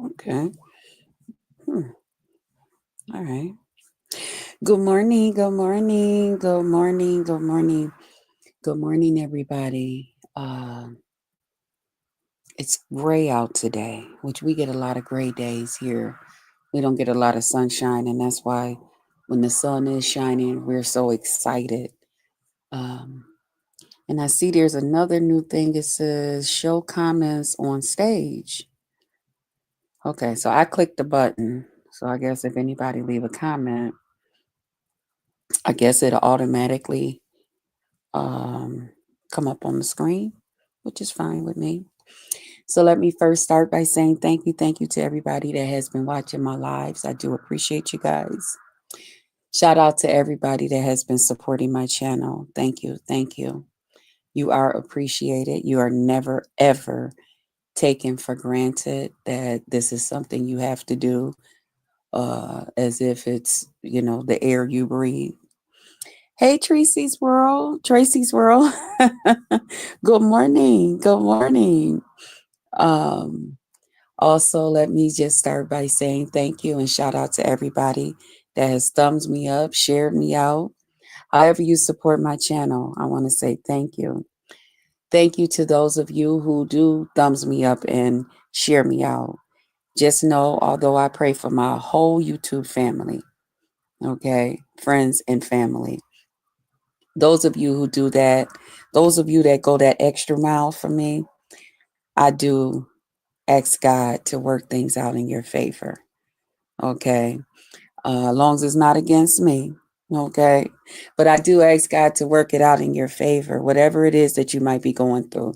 Okay. Hmm. All right. Good morning. Good morning. Good morning. Good morning. Good morning, everybody. It's gray out today, which we get a lot of gray days here. We don't get a lot of sunshine, and that's why when the sun is shining, we're so excited. Um, and I see there's another new thing. It says show comments on stage. Okay, so I clicked the button. So I guess if anybody leave a comment, I guess it'll automatically um, come up on the screen, which is fine with me. So let me first start by saying thank you to everybody that has been watching my lives. I do appreciate you guys. Shout out to everybody that has been supporting my channel. Thank you, thank you. You are appreciated. You are never ever taken for granted that this is something you have to do, as if it's the air you breathe. Hey, Tracy's World. Tracy's World. Good morning. Good morning. Um, Also, let me just start by saying thank you and shout out to everybody that has thumbs me up, shared me out. However, you support my channel, I want to say thank you. Thank you to those of you who do thumbs me up and share me out. Just know, although I pray for my whole YouTube family, okay, friends and family, those of you who do that, those of you that go that extra mile for me, I do ask God to work things out in your favor. Okay. As long as it's not against me. Okay. But I do ask God to work it out in your favor, whatever it is that you might be going through.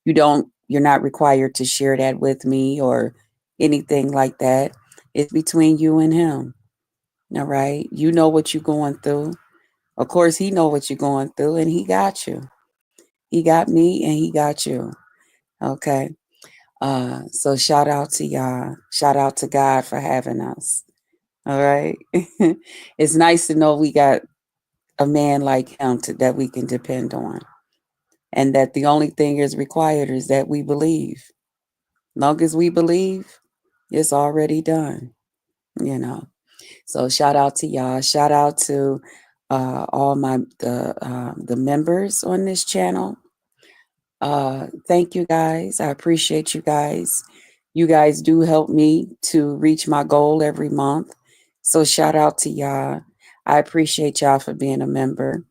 You're not required to share that with me or anything like that. It's between you and him. All right. You know what you're going through. Of course, he know what you're going through and he got you. He got me and he got you. Okay. So shout out to y'all. Shout out to God for having us. All right. It's nice to know we got a man like him that we can depend on. And that the only thing is required is that we believe. Long as we believe, it's already done, you know. So shout out to y'all. Shout out to all the members on this channel. Thank you guys. I appreciate you guys. You guys do help me to reach my goal every month. So shout out to y'all. I appreciate y'all for being a member.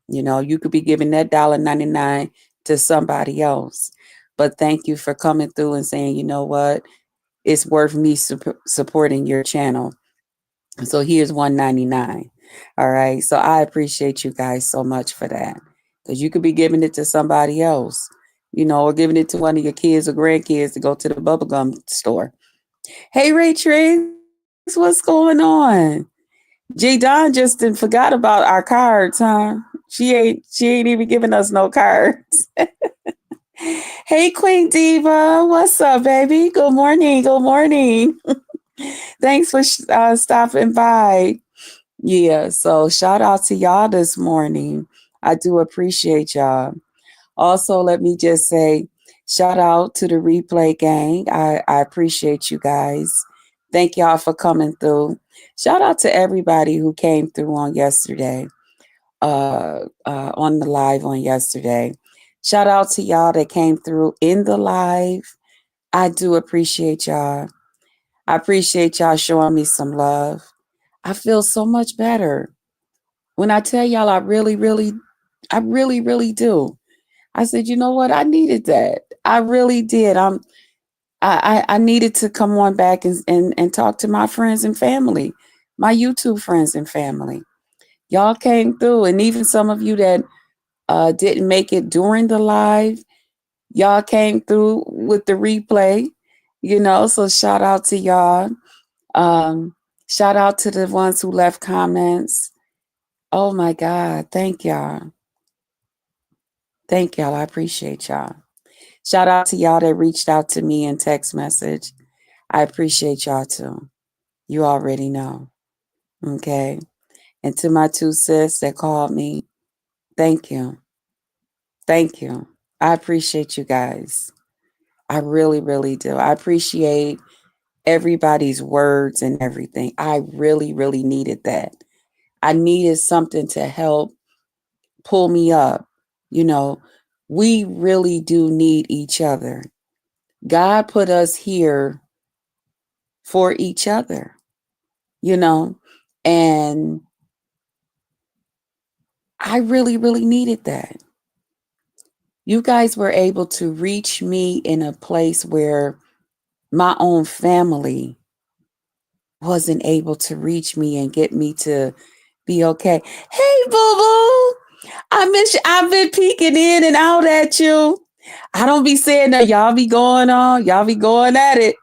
You could be giving that $1.99 to somebody else. But thank you for coming through and saying, you know what? It's worth me supporting your channel. So here's $1.99. All right. So I appreciate you guys so much for that. Because you could be giving it to somebody else, or giving it to one of your kids or grandkids to go to the bubblegum store. Hey, Ray Trace, what's going on? J Don just forgot about our cards, huh? She ain't even giving us no cards. Hey, Queen Diva, what's up, baby? Good morning. Good morning. Thanks for stopping by. Yeah, so shout out to y'all this morning. I do appreciate y'all. Also, let me just say shout out to the replay gang. I appreciate you guys. Thank y'all for coming through. Shout out to everybody who came through on yesterday, on the live on yesterday. Shout out to y'all that came through in the live. I do appreciate y'all. I appreciate y'all showing me some love. I feel so much better. When I tell y'all, I really do. I said, you know what? I needed that. I really did. I needed to come on back and talk to my friends and family, my YouTube friends and family. Y'all came through, and even some of you that didn't make it during the live, y'all came through with the replay. So shout out to y'all. Um, Shout out to the ones who left comments. Oh my God. Thank y'all. Thank y'all. I appreciate y'all. Shout out to y'all that reached out to me in text message. I appreciate y'all too. You already know. Okay. And to my two sis that called me, thank you. Thank you. I appreciate you guys. I really, really do. I appreciate everybody's words and everything. I really, really needed that. I needed something to help pull me up. You know, we really do need each other. God put us here for each other, you know, and I really, really needed that. You guys were able to reach me in a place where my own family wasn't able to reach me and get me to be okay. Hey, boo boo. I miss you. I've been peeking in and out at you. I don't be saying that. Y'all be going on. Y'all be going at it.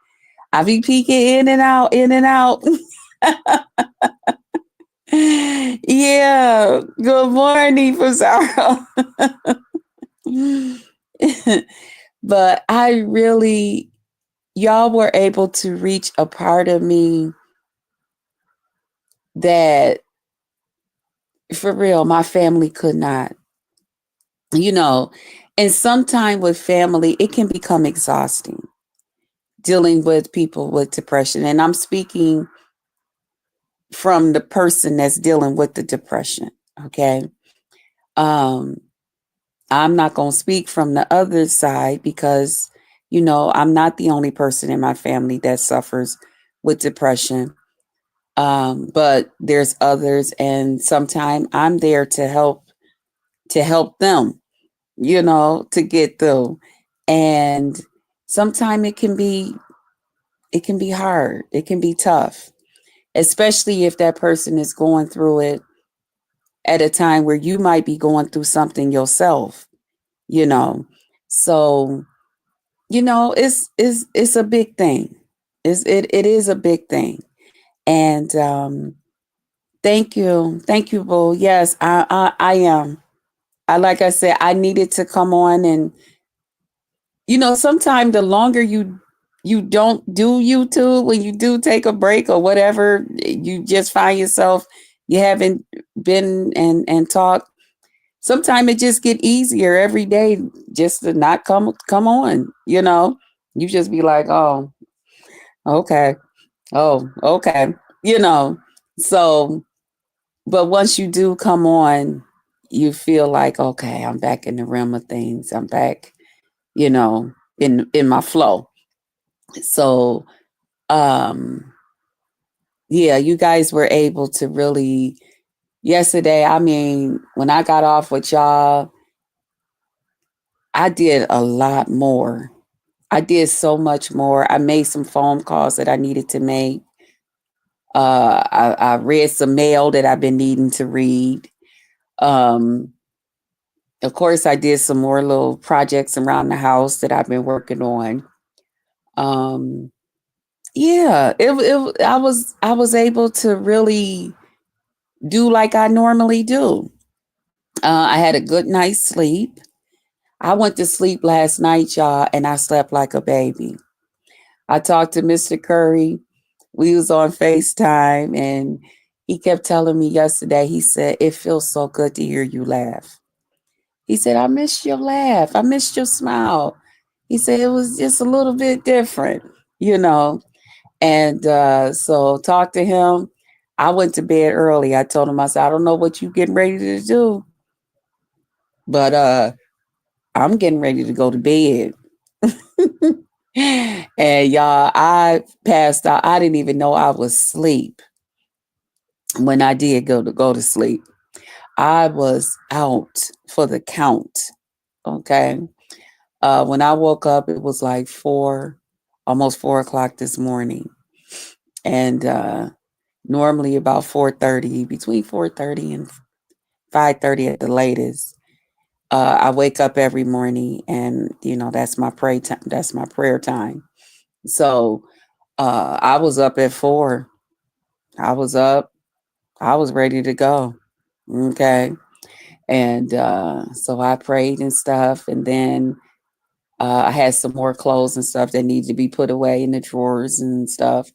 I be peeking in and out, in and out. Yeah. Good morning, Fazaro. But I really, y'all were able to reach a part of me that, for real, my family could not. You know, and sometimes with family, it can become exhausting dealing with people with depression. And I'm speaking from the person that's dealing with the depression. Okay. Um, I'm not going to speak from the other side because, I'm not the only person in my family that suffers with depression. But there's others, and sometimes I'm there to help them, to get through. And sometimes it can be hard. It can be tough, especially if that person is going through it at a time where you might be going through something yourself, you know. So, it's a big thing. It is a big thing. And thank you, Boo. Yes, I am. I like I said, I needed to come on, and sometimes the longer you don't do YouTube, when you do take a break or whatever, you just find yourself you haven't been and talked. Sometimes it just get easier every day just to not come on. You just be like, oh, okay, oh, okay, you know. So, but once you do come on, you feel like, okay, I'm back in the realm of things. I'm back, in my flow. So, um, yeah, you guys were able to really yesterday. I mean, when I got off with y'all, I did a lot more. I did so much more. I made some phone calls that I needed to make. I read some mail that I've been needing to read. Um, of course, I did some more little projects around the house that I've been working on. Um, yeah, I was able to really do like I normally do. I had a good night's sleep. I went to sleep last night, y'all, and I slept like a baby. I talked to Mr. Curry. We was on FaceTime, and he kept telling me yesterday, he said, it feels so good to hear you laugh. He said, I missed your laugh. I missed your smile. He said, it was just a little bit different, you know. And so talked to him. I went to bed early. I told him, I said, I don't know what you getting ready to do, but I'm getting ready to go to bed. And y'all, I passed out. I didn't even know I was asleep when I did go to sleep. I was out for the count. Okay. When I woke up, it was like almost 4 o'clock this morning. And normally about 4:30, between 4:30 and 5:30 at the latest. I wake up every morning, and that's my pray time. That's my prayer time. So I was up at 4. I was up. I was ready to go. Okay. And so I prayed and stuff, and then I had some more clothes and stuff that needed to be put away in the drawers and stuff.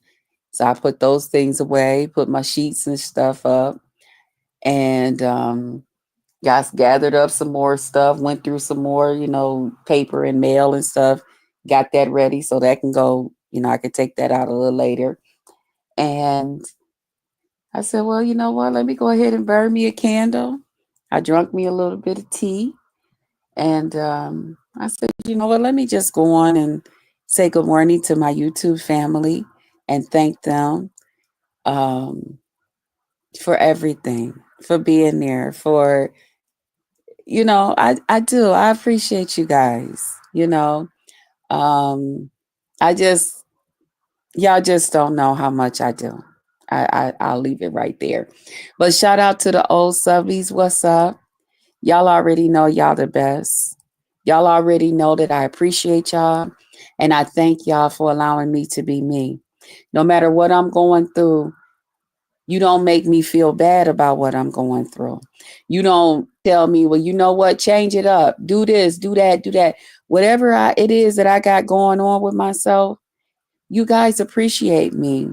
So I put those things away, put my sheets and stuff up, and guys gathered up some more stuff, went through some more, paper and mail and stuff, got that ready so that can go, I could take that out a little later. And I said, well, you know what? Let me go ahead and burn me a candle. I drank me a little bit of tea. And I said, you know what? Let me just go on and say good morning to my YouTube family and thank them um, for everything, for being there, for, I do. I appreciate you guys, Um, I just, y'all just don't know how much I do. I'll leave it right there. But shout out to the old subbies. What's up? Y'all already know y'all the best. Y'all already know that I appreciate y'all. And I thank y'all for allowing me to be me. No matter what I'm going through, you don't make me feel bad about what I'm going through. You don't tell me, well, you know what, change it up. Do this, do that, do that. Whatever it is that I got going on with myself, you guys appreciate me.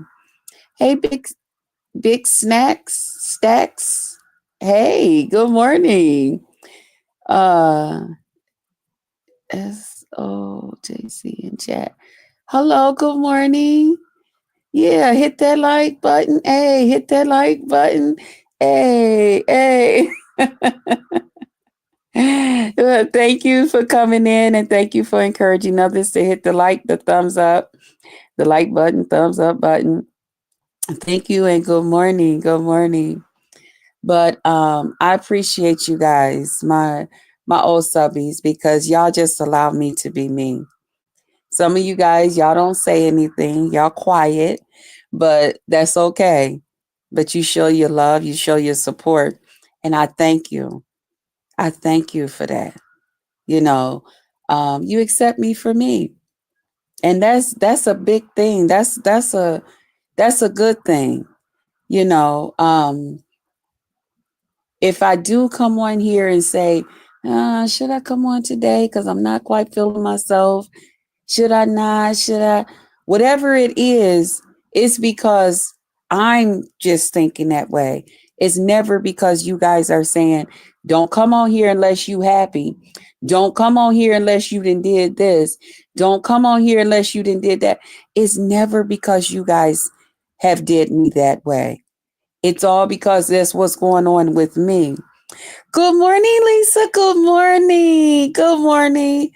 Hey, big stacks. Hey, good morning. Uh SOJC in chat. Hello, good morning. Yeah, hit that like button. Hey, hit that like button. Hey. Thank you for coming in and thank you for encouraging others to hit the thumbs up, the like button, thumbs up button. Thank you and good morning. Good morning. But I appreciate you guys, my old subbies, because y'all just allow me to be me. Some of you guys, y'all don't say anything, y'all quiet, but that's okay. But you show your love, you show your support, and I thank you. I thank you for that. You know, you accept me for me, and that's a big thing. That's a good thing. You know, if I do come on here and say, should I come on today because I'm not quite feeling myself? Should I not? Should I? Whatever it is, it's because I'm just thinking that way. It's never because you guys are saying, don't come on here unless you happy. Don't come on here unless you did this. Don't come on here unless you did that. It's never because you guys have did me that way. It's all because that's what's going on with me. Good morning, Lisa. Good morning. Good morning.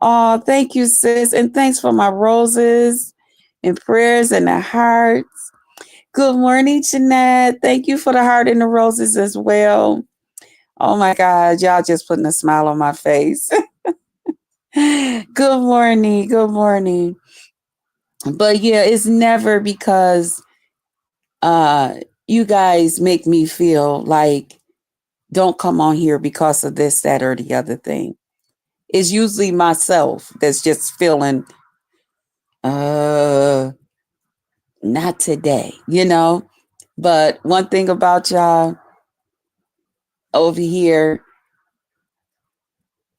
Oh, thank you, sis. And thanks for my roses and prayers and the hearts. Good morning, Jeanette. Thank you for the heart and the roses as well. Oh my God, y'all just putting a smile on my face. Good morning. Good morning. But yeah, it's never because uh you guys make me feel like don't come on here because of this, that, or the other thing. It's usually myself that's just feeling not today, But one thing about y'all over here,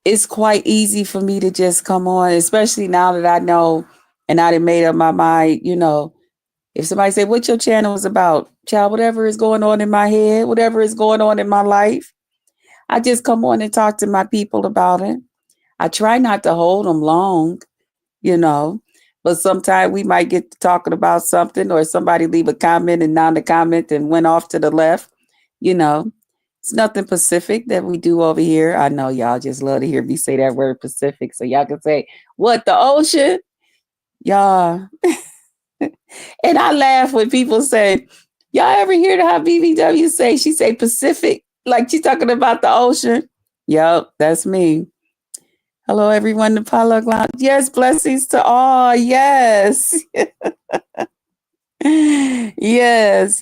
it's quite easy for me to just come on, especially now that I know and I done made up my mind, if somebody say, what your channel is about, child, whatever is going on in my head, whatever is going on in my life, I just come on and talk to my people about it. I try not to hold them long, you know, but sometimes we might get to talking about something or somebody leave a comment and now the comment and went off to the left, you know. It's nothing Pacific that we do over here. I know y'all just love to hear me say that word Pacific. So y'all can say, what, the ocean? Y'all. And I laugh when people say, y'all ever hear how BBW say, she say Pacific, like she's talking about the ocean. Yep, that's me. Hello, everyone. The Pollock Lounge. Yes, blessings to all. Yes.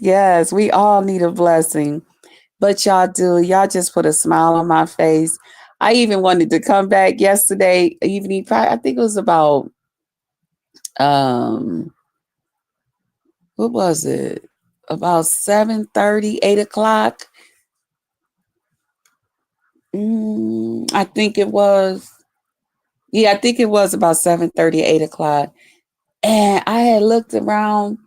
yes. We all need a blessing. But y'all do. Y'all just put a smile on my face. I even wanted to come back yesterday evening. I think it was about what was it? About 7:30, 8:00. I think it was. Yeah, I think it was about 7:30, 8:00. And I had looked around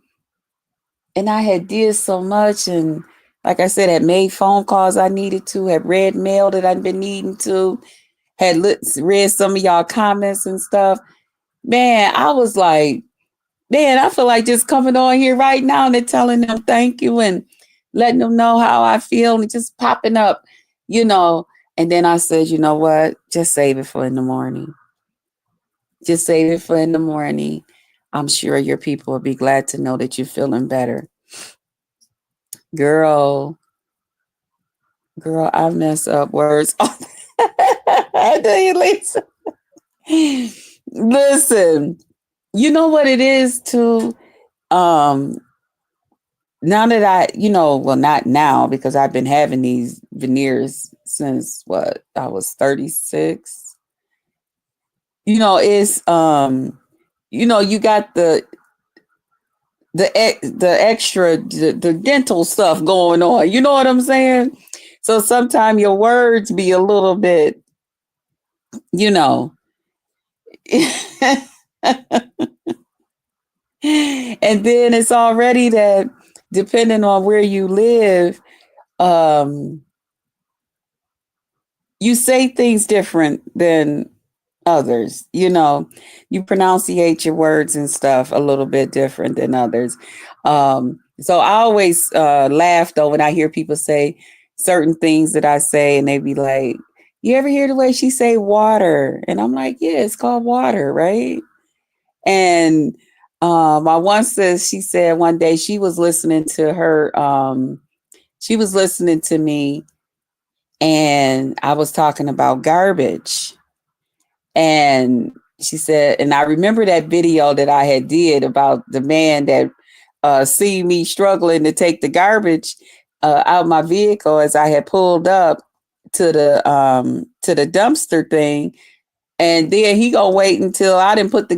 and I had did so much, and like I said, had made phone calls I needed to, had read mail that I'd been needing to, had read some of y'all comments and stuff. Man, I was like, man, I feel like just coming on here right now and telling them thank you and letting them know how I feel and just popping up, you know. And then I said, you know what? Just save it for in the morning. Just save it for in the morning. I'm sure your people will be glad to know that you're feeling better. Girl, girl, I mess up words. Do you, Lisa? Listen, you know what it is too? Um, Now that well, not now because I've been having these veneers since what I was 36. It's you got the extra the dental stuff going on. You know what I'm saying? So sometimes your words be a little bit, you know. And then it's already that depending on where you live, um, you say things different than others. You pronunciate your words and stuff a little bit different than others. So I always laugh though when I hear people say certain things that I say, and they be like, "You ever hear the way she say water?" And I'm like, "Yeah, it's called water, right?" And my one says she said one day she was listening to her. She was listening to me, and I was talking about garbage. And she said, and I remember that video that I had did about the man that see me struggling to take the garbage out my vehicle as I had pulled up to the dumpster thing, and then he gonna wait until I didn't put the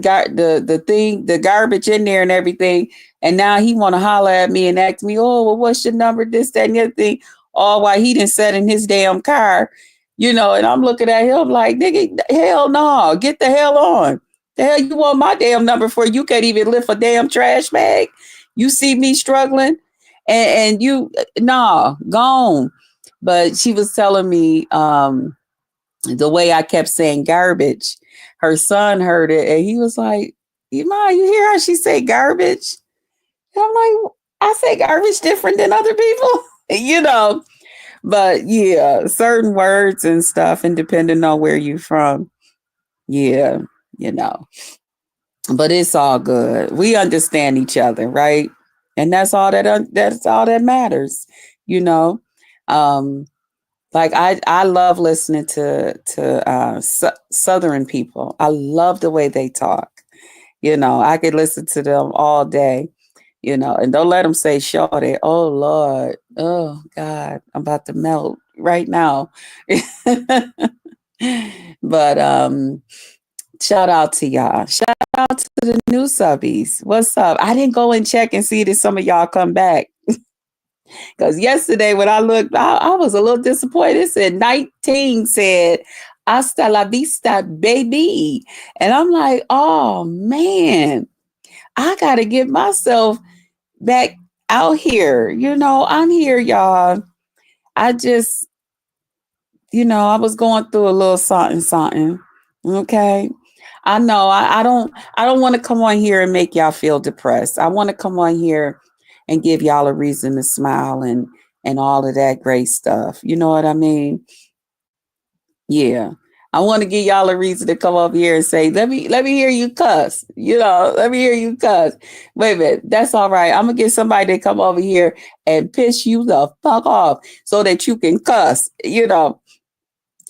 garbage in there and everything, and now he want to holler at me and ask me, "Oh, well, what's your number? This, that, and the other thing." All while he didn't set in his damn car, and I'm looking at him like, "Nigga, hell no, get the hell on. The hell you want my damn number for? You can't even lift a damn trash bag. You see me struggling, and you, nah, gone." But she was telling me, the way I kept saying garbage, her son heard it and he was like, "Ma, you hear how she say garbage?" And I'm like, "I say garbage different than other people," you know. But yeah, certain words and stuff, and depending on where you're from, yeah, you know. But it's all good. We understand each other, right? And that's all that matters, you know. Um, Like I love listening to Southern people. I love the way they talk. I could listen to them all day. And don't let them say shorty. Oh Lord, oh God, I'm about to melt right now. But shout out to y'all. Shout out to the new subbies. What's up? I didn't go and check and see that some of y'all come back. Because yesterday when I looked, I was a little disappointed. It said 19 said, "Hasta la vista, baby." And I'm like, oh man, I got to get myself back out here. I'm here, y'all. I just, I was going through a little something, something. Okay. I know I don't want to come on here and make y'all feel depressed. I want to come on here and give y'all a reason to smile and all of that great stuff. You know what I mean? Yeah. I want to give y'all a reason to come up here and say, let me hear you cuss. Let me hear you cuss. Wait a minute. That's all right. I'm gonna get somebody to come over here and piss you the fuck off so that you can cuss.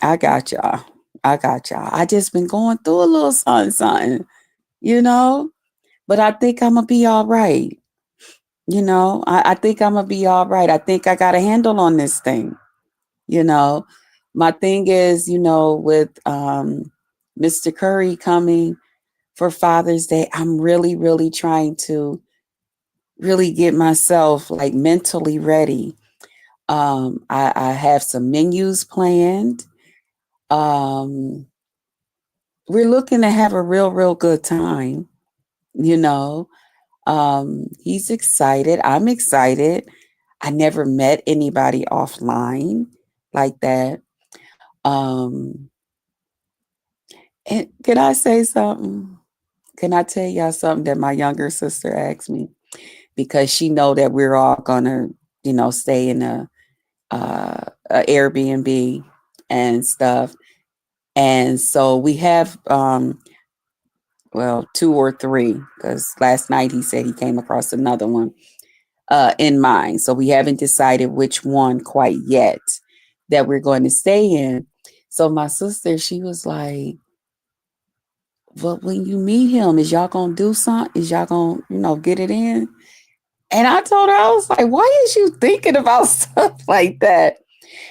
I got y'all. I got y'all. I just been going through a little something, something, you know, but I think I'm gonna be all right. I think I'm gonna be all right. I think I got a handle on this thing. You know, my thing is, with Mr. Curry coming for Father's Day, I'm really, really trying to really get myself like mentally ready. I have some menus planned. Um, we're looking to have a real, real good time. You know, he's excited. I'm excited. I never met anybody offline like that. Um, and can I say something? can I tell y'all something that my younger sister asked me? Because she know that we're all gonna, stay in a Airbnb and stuff. And so we have well, two or three, because last night he said he came across another one in mind. So we haven't decided which one quite yet that we're going to stay in. So my sister, she was like, "But when you meet him, is y'all gonna do something? Is y'all gonna, get it in?" And I told her, I was like, "Why is you thinking about stuff like that?"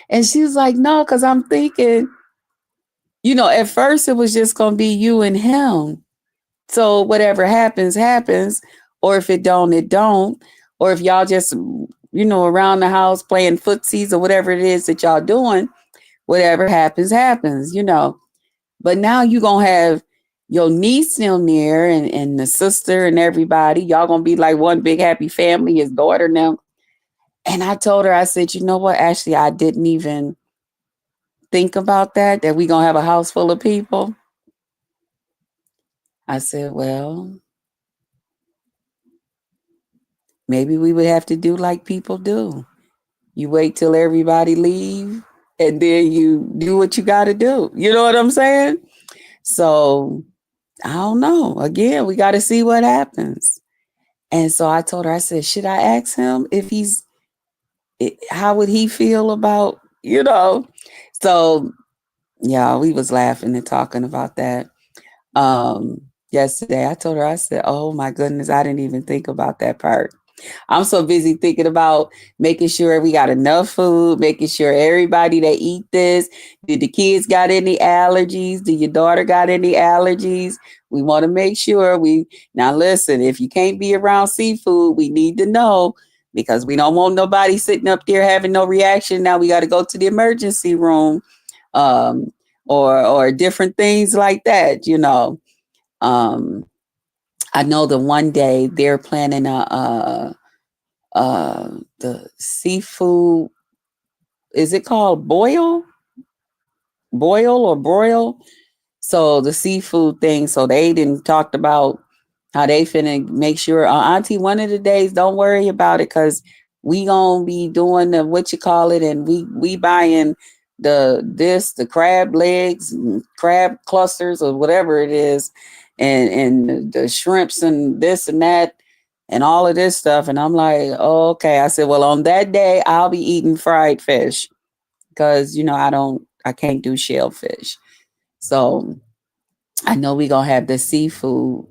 And she was like, "No, because I'm thinking, at first it was just gonna be you and him. So whatever happens, happens. Or if it don't, it don't. Or if y'all just, around the house playing footsies or whatever it is that y'all doing, whatever happens, happens. But now you gonna have your niece down there and the sister and everybody. Y'all gonna be like one big happy family, his daughter now." And I told her, I said, "You know what? Actually, I didn't even think about that we gonna have a house full of people." I said, "Well, maybe we would have to do like people do. You wait till everybody leave and then you do what you got to do." You know what I'm saying? So I don't know. Again, we got to see what happens. And so I told her, I said, "Should I ask him if how would he feel about?" So yeah, we was laughing and talking about that yesterday. I told her, I said, "Oh my goodness, I didn't even think about that part." I'm so busy thinking about making sure we got enough food, making sure everybody that eat this. Did the kids got any allergies? Did your daughter got any allergies? We want to make sure now listen, if you can't be around seafood, we need to know, because we don't want nobody sitting up there having no reaction. Now we got to go to the emergency room, um, or different things like that. Um, I know the one day they're planning the seafood, is it called boil or broil? So the seafood thing, so they didn't talked about how they finna make sure, Auntie, one of the days, don't worry about it, because we gonna be doing the what you call it, and we buying the crab legs, crab clusters, or whatever it is, and the shrimps and this and that and all of this stuff. And I'm like, oh, okay. I said, well, on that day I'll be eating fried fish, because I can't do shellfish. So I know we gonna have the seafood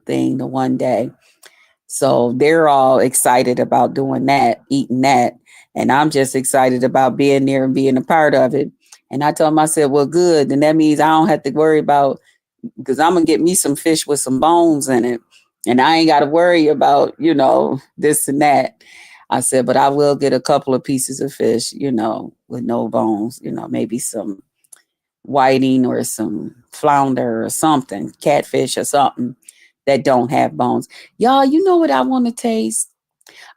thing the one day. So they're all excited about doing that, eating that. And I'm just excited about being there and being a part of it. And I told myself, well, good. Then that means I don't have to worry about, because I'm gonna get me some fish with some bones in it. And I ain't gotta worry about, this and that. I said, but I will get a couple of pieces of fish, with no bones, maybe some whiting or some flounder or something, catfish or something that don't have bones. Y'all, you know what I want to taste?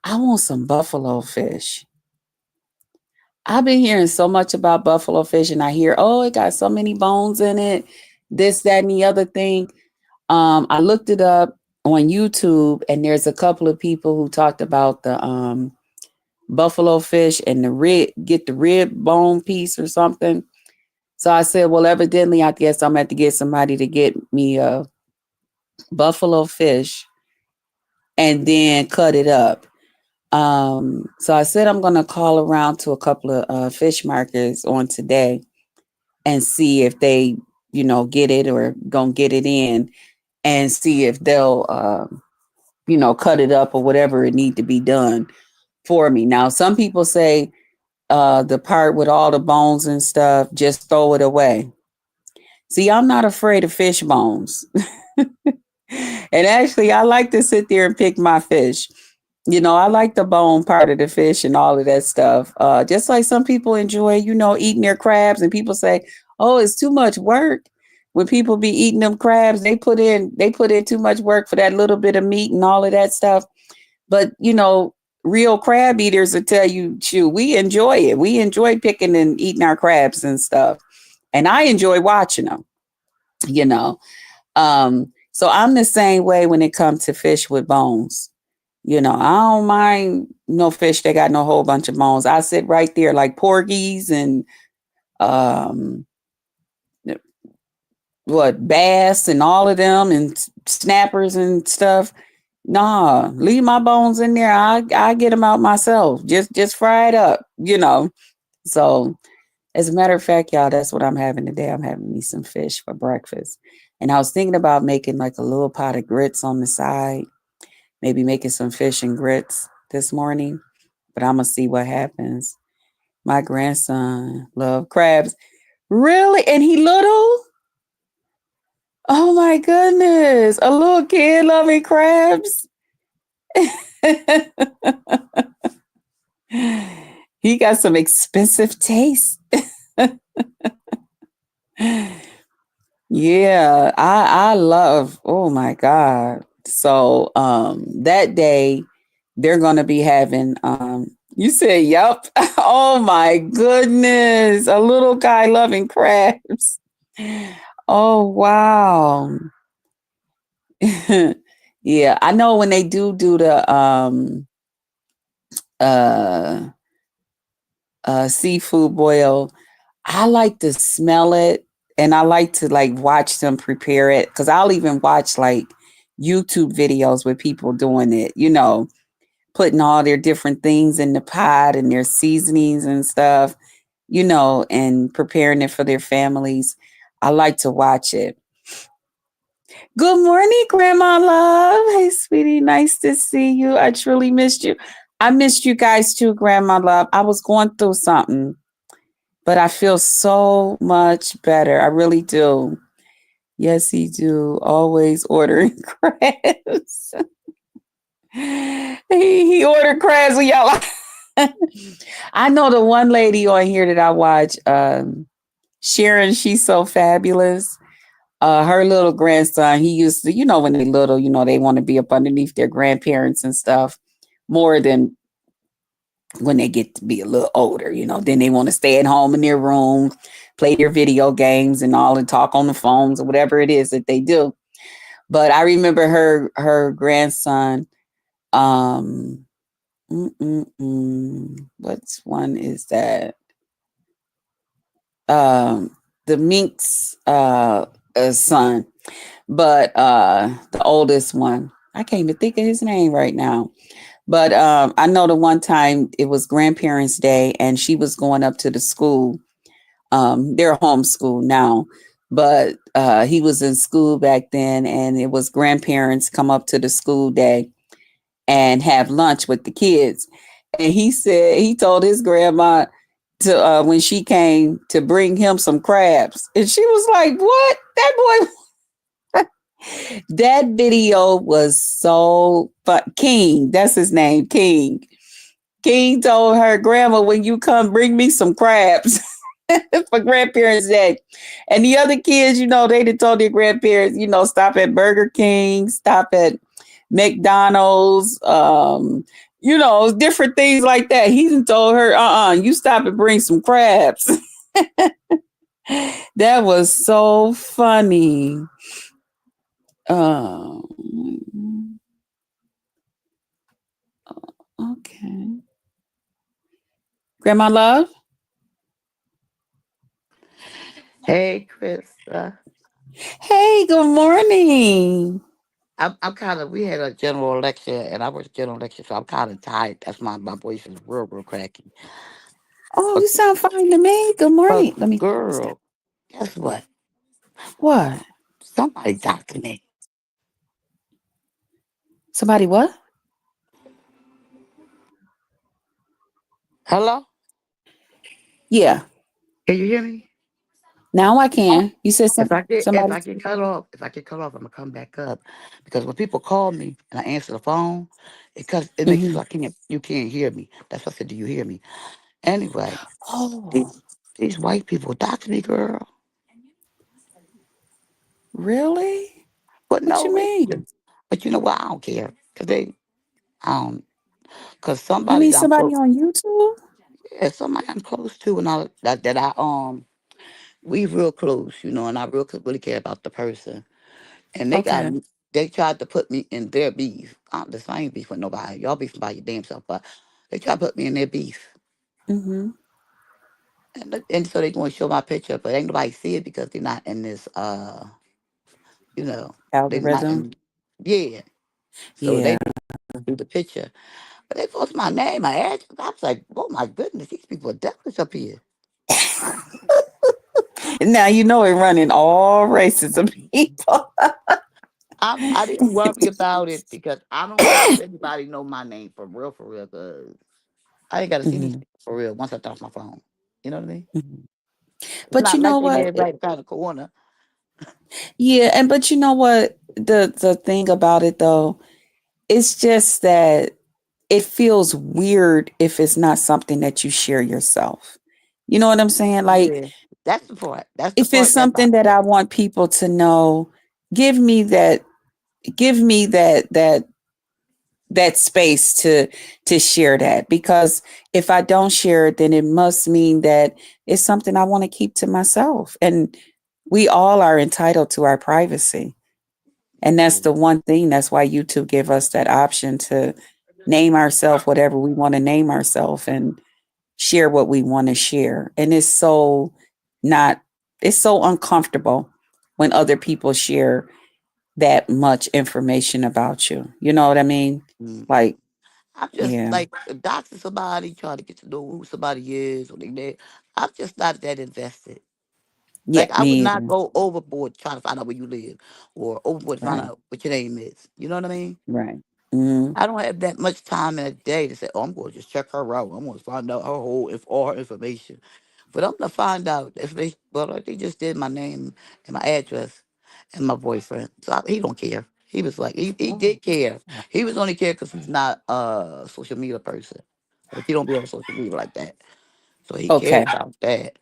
I want some buffalo fish. I've been hearing so much about buffalo fish, and I hear, oh, it got so many bones in it, this, that, and the other thing. I looked it up on YouTube, and there's a couple of people who talked about the buffalo fish and get the rib bone piece or something. So I said, well, evidently, I guess I'm going to have to get somebody to get me a buffalo fish and then cut it up. So I said I'm going to call around to a couple of fish markets on today and see if they, get it or going to get it in, and see if they'll, cut it up or whatever it need to be done for me. Now, some people say the part with all the bones and stuff, just throw it away. See, I'm not afraid of fish bones. And actually, I like to sit there and pick my fish. I like the bone part of the fish and all of that stuff. Just like some people enjoy, eating their crabs, and people say, "Oh, it's too much work." When people be eating them crabs, they put in too much work for that little bit of meat and all of that stuff. But real crab eaters will tell you, "Chew, we enjoy it. We enjoy picking and eating our crabs and stuff." And I enjoy watching them. You know, So I'm the same way when it comes to fish with bones. I don't mind no fish that got no whole bunch of bones. I sit right there like porgies and um what bass and all of them and snappers and stuff. Nah, leave my bones in there. I get them out myself. Just fry it up. So as a matter of fact, y'all, that's what I'm having today. I'm having me some fish for breakfast. And I was thinking about making like a little pot of grits on the side, maybe making some fish and grits this morning, but I'm gonna see what happens. My grandson love crabs. Really? And he little? Oh my goodness. A little kid loving crabs. He got some expensive taste. Yeah, I love, oh my God. So that day they're gonna be having you said yup. Oh my goodness. A little guy loving crabs. Oh wow. Yeah, I know when they do the uh seafood boil, I like to smell it and I like to like watch them prepare it because I'll even watch like YouTube videos with people doing it, putting all their different things in the pot and their seasonings and stuff, and preparing it for their families. I like to watch it. Good morning, Grandma Love. Hey, sweetie. Nice to see you. I truly missed you. I missed you guys too, Grandma Love. I was going through something, but I feel so much better. I really do. Yes, he do. Always ordering crabs. he ordered crabs with y'all. I know the one lady on here that I watch, Sharon. She's so fabulous. Her little grandson, he used to, when they little, they want to be up underneath their grandparents and stuff more than when they get to be a little older. Then they want to stay at home in their room, play their video games and all and talk on the phones or whatever it is that they do. But I remember her grandson, um, which one is that? The Mink's son, but the oldest one. I can't even think of his name right now. But I know the one time it was Grandparents' Day, and she was going up to the school. They're homeschooled now, but he was in school back then, and it was grandparents come up to the school day and have lunch with the kids. And he said he told his grandma to when she came to bring him some crabs, and she was like, "What? That boy." That video was so fun. King, that's his name, King. King told her, "Grandma, when you come, bring me some crabs." For Grandparents' Day. And the other kids, they done told their grandparents, stop at Burger King, stop at McDonald's, different things like that. He done told her, you stop and bring some crabs. That was so funny. Um, okay. Grandma Love? Hey, Chris. Hey, good morning. I'm kind of. We had a general election, and I was general election, so I'm kind of tired. That's why my voice is real cracky. Oh, But, you sound fine to me. Good but morning. Let me step. girl, guess what? What? Somebody talked to me. Somebody what? Hello? Yeah. Can you hear me? Now I Oh, can. You said If I get if somebody. I get cut off, I'm gonna come back up because when people call me and I answer the phone, it makes it Hmm. so I can't you can't hear me. That's why I said, do you hear me? Anyway, these, Oh, these white people talk to me, girl, really? for What no you mean? reason. But you know what? I don't care because I don't, because You somebody mean that I'm somebody close, on YouTube? yeah, somebody I'm close to, and all that we real close, and I really care about the person. and Okay. they tried to put me in their beef. This I ain't beef with nobody. Y'all beefing by your damn self, but they tried to put me in their beef. Mm-hmm. And so they going to show my picture, but ain't nobody see it because they're not in this. You know, they're not Algorithm. in. Yeah, so Yeah. they do the picture, but they post my name, my address. I was like, oh my goodness, these people are devilish up here. Now you know it running all races of people. I didn't worry about it because I don't care if anybody know my name for real. Cause I ain't got to see these Mhm, people for real once I turn off my phone. You know what I mean? mhm. It's But you not like know they what? live right around the corner. Yeah, and but you know what? The thing about it though, it's just that it feels weird if it's not something that you share yourself. You know what I'm saying? Like Yeah, that's the part. That's the if it's part that something that bothers I me. want people to know, give me that give me that space to share that, because if I don't share it, then it must mean that it's something I want to keep to myself. And we all are entitled to our privacy. And that's the one thing. That's why YouTube give us that option to name ourselves whatever we want to name ourselves and share what we want to share. And not it's so uncomfortable when other people share that much information about you. You know what I mean? Hmm. Like, I'm just yeah. like doxing somebody, trying to get to know who somebody is, or they there. I'm just not that invested. Yeah, Like I would me not either. go overboard trying to find out where you live, or overboard to find Right. out what your name is. You know what I mean? Right. Mm, I don't have that much time in a day to say, "Oh, I'm going to just check her out. I'm going to find out her all her information." But I'm gonna find out if they well, like they just did my name and my address and my boyfriend. So he don't care. He was like he did care. He was only care because he's not a social media person. Like he don't be on social media like that. So he cared okay. about that.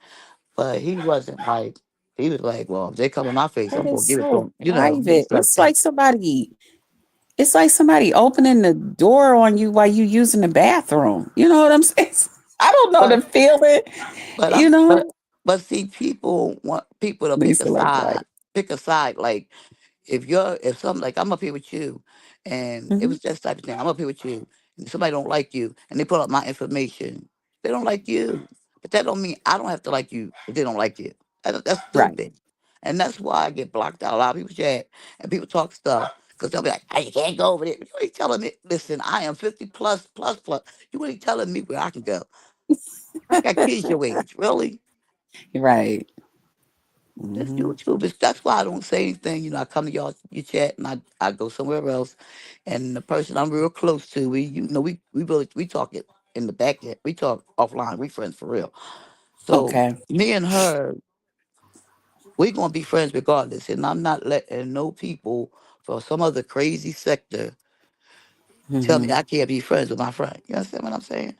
But he wasn't like he was like, well, if they come in my face, That I'm gonna is give it to so them. He private. was like that. It's like somebody opening the door on you while you using the bathroom. You know what I'm saying? I don't know But the feeling, but I'm you know? but see, people want people to Lisa like that. pick a side. Like if something like I'm up here with you, and it Hmm. was just type of thing. I'm up here with you, and somebody don't like you, and they put up my information. They don't like you, but that don't mean I don't have to like you if they don't like you. That's Right. stupid, and that's why I get blocked out. A lot of people chat and people talk stuff because they'll be like, "Hey, you can't go over there." You ain't telling me. Listen, I am 50 plus. You ain't telling me where I can go. I got kids your age, really. Right. This Hmm. YouTube is that's why I don't say anything. I come to y'all, you chat, and I go somewhere else. And the person I'm real close to, we talk it in the back end. We talk offline. We friends for real. So Okay. me and her, we gonna be friends regardless. And I'm not letting no people from some other crazy sector tell me Hmm. I can't be friends with my friend. You understand what I'm saying?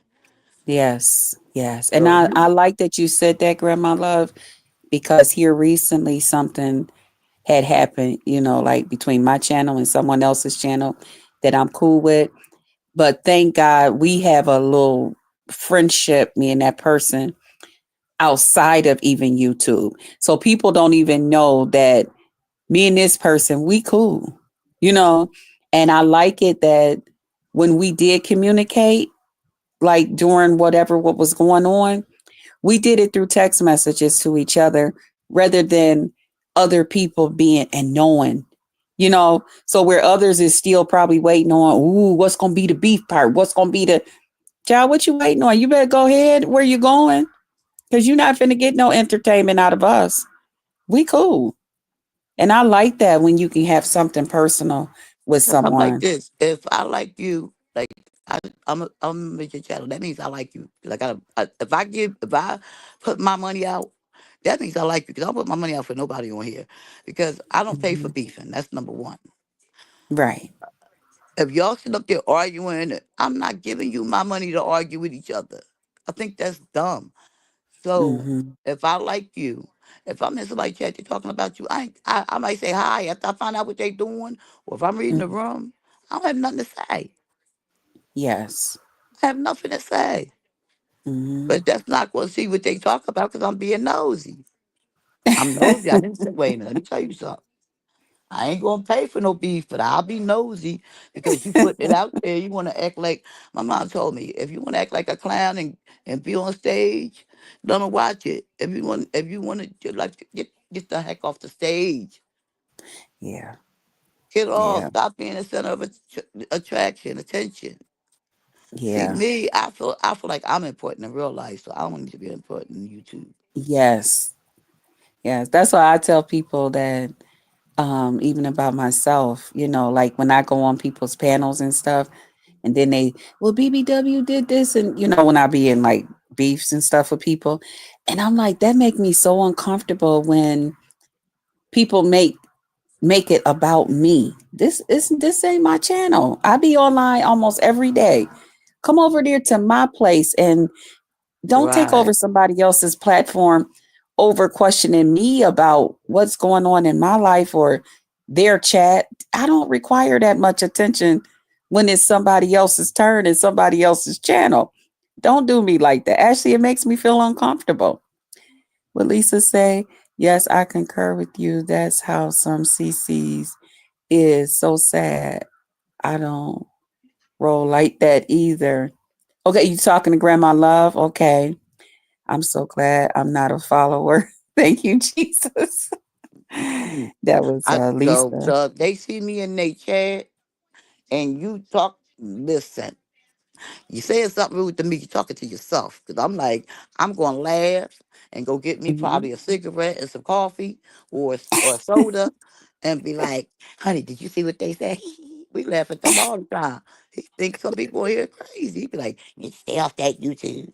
Yes. Yes. And So I like that you said that, Grandma Love, because here recently something had happened, like between my channel and someone else's channel that I'm cool with. But thank God we have a little friendship, me and that person, outside of even YouTube. So people don't even know that me and this person, we cool, you know? And I like it that when we did communicate, like during what was going on, we did it through text messages to each other rather than other people being and knowing, so where others is still probably waiting on, ooh, what's gonna be the beef part? What's gonna be the child? What you waiting on? You better go ahead. Where you going? Because you're not finna get no entertainment out of us. We cool. And I like that when you can have something personal with because I'm like someone. this. If I like you, like I'm with your channel. That means I like you. Like if I put my money out, that means I like you. Because I don't put my money out for nobody on here. Because I don't pay for Mhm. beefing. That's number one. Right. If y'all sit up there arguing, I'm not giving you my money to argue with each other. I think that's dumb. So Hmm. if I like you, if I'm in somebody chat, they talking about you, I might say hi after I find out what they doing, or if I'm reading the room, I don't have nothing to say. Yes. I have nothing to say. Hmm. But that's not going to see what they talk about because I'm being nosy. I'm nosy. I didn't say, wait a minute, let me tell you something. I ain't gonna pay for no beef, but I'll be nosy because you put it out there. You want to act like my mom told me. If you want to act like a clown and be on stage, don't watch it. If you want to like get the heck off the stage. Yeah. Get off. Yeah. Stop being the center of attraction, attention. See Yeah. me, I feel like I'm important in real life, so I don't need to be important in YouTube. Yes. Yes. That's why I tell people that even about myself, like when I go on people's panels and stuff, and then well, BBW did this, and when I be in like beefs and stuff with people, and I'm like, that make me so uncomfortable when people make it about me. This ain't my channel. I be online almost every day. Come over there to my place and don't take over Right, somebody else's platform over questioning me about what's going on in my life or their chat. I don't require that much attention when it's somebody else's turn and somebody else's channel. Don't do me like that. Actually, it makes me feel uncomfortable. What Lisa say? Yes, I concur with you. That's how some CCs is so sad. I don't roll like that either. Okay, you talking to Grandma Love? Okay. I'm so glad I'm not a follower. Thank you, Jesus. mm. That was I Lisa. so they see me in their chat and you talk. Listen, you saying something rude to me, you talking to yourself. Cause I'm like, I'm gonna laugh and go get me Mhm. probably a cigarette and some coffee or a soda, and be like, "Honey, did you see what they said?" We laugh at them all the time. He thinks some people here crazy. He be like, "You stay off that YouTube."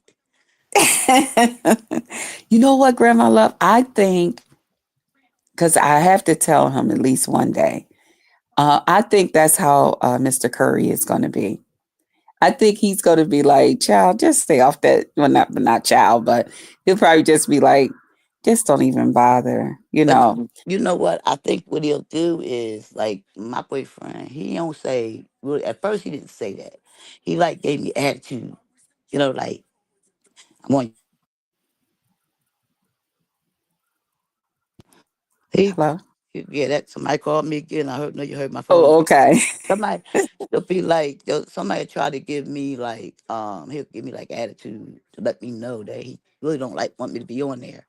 You know what, Grandma Love? I think, because I have to tell him at least one day. I think that's how Mr. Curry is going to be. I think he's going to be like, child, just stay off that. Well, not child, but he'll probably just be like, just don't even bother, But you know what? I think what he'll do is like my boyfriend. He don't say. Well, at first he didn't say that. He like gave me attitude. Like I want you to do this. He, Hello? yeah, that somebody called me again. I heard, no, you heard my phone. Oh, okay. Somebody, they'll be like, somebody try to give me like, he'll give me like attitude to let me know that he really don't like want me to be on there,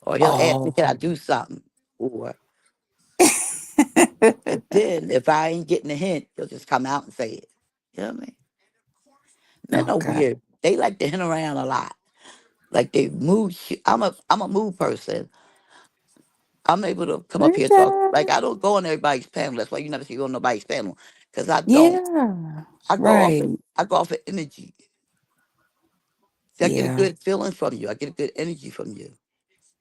or he'll ask me, Oh. can I do something, or and then if I ain't getting a hint, he'll just come out and say it. You know what I mean? Men are Okay. weird. They like to hint around a lot. Like they move. I'm a move person. I'm able to come up here and talk. Like Brenda. I don't go on everybody's panel. That's why you never see me on nobody's panel. Cause I don't. Yeah. I go off it. Right. I go off of energy. See, I get a Yeah. good feeling from you. I get a good energy from you.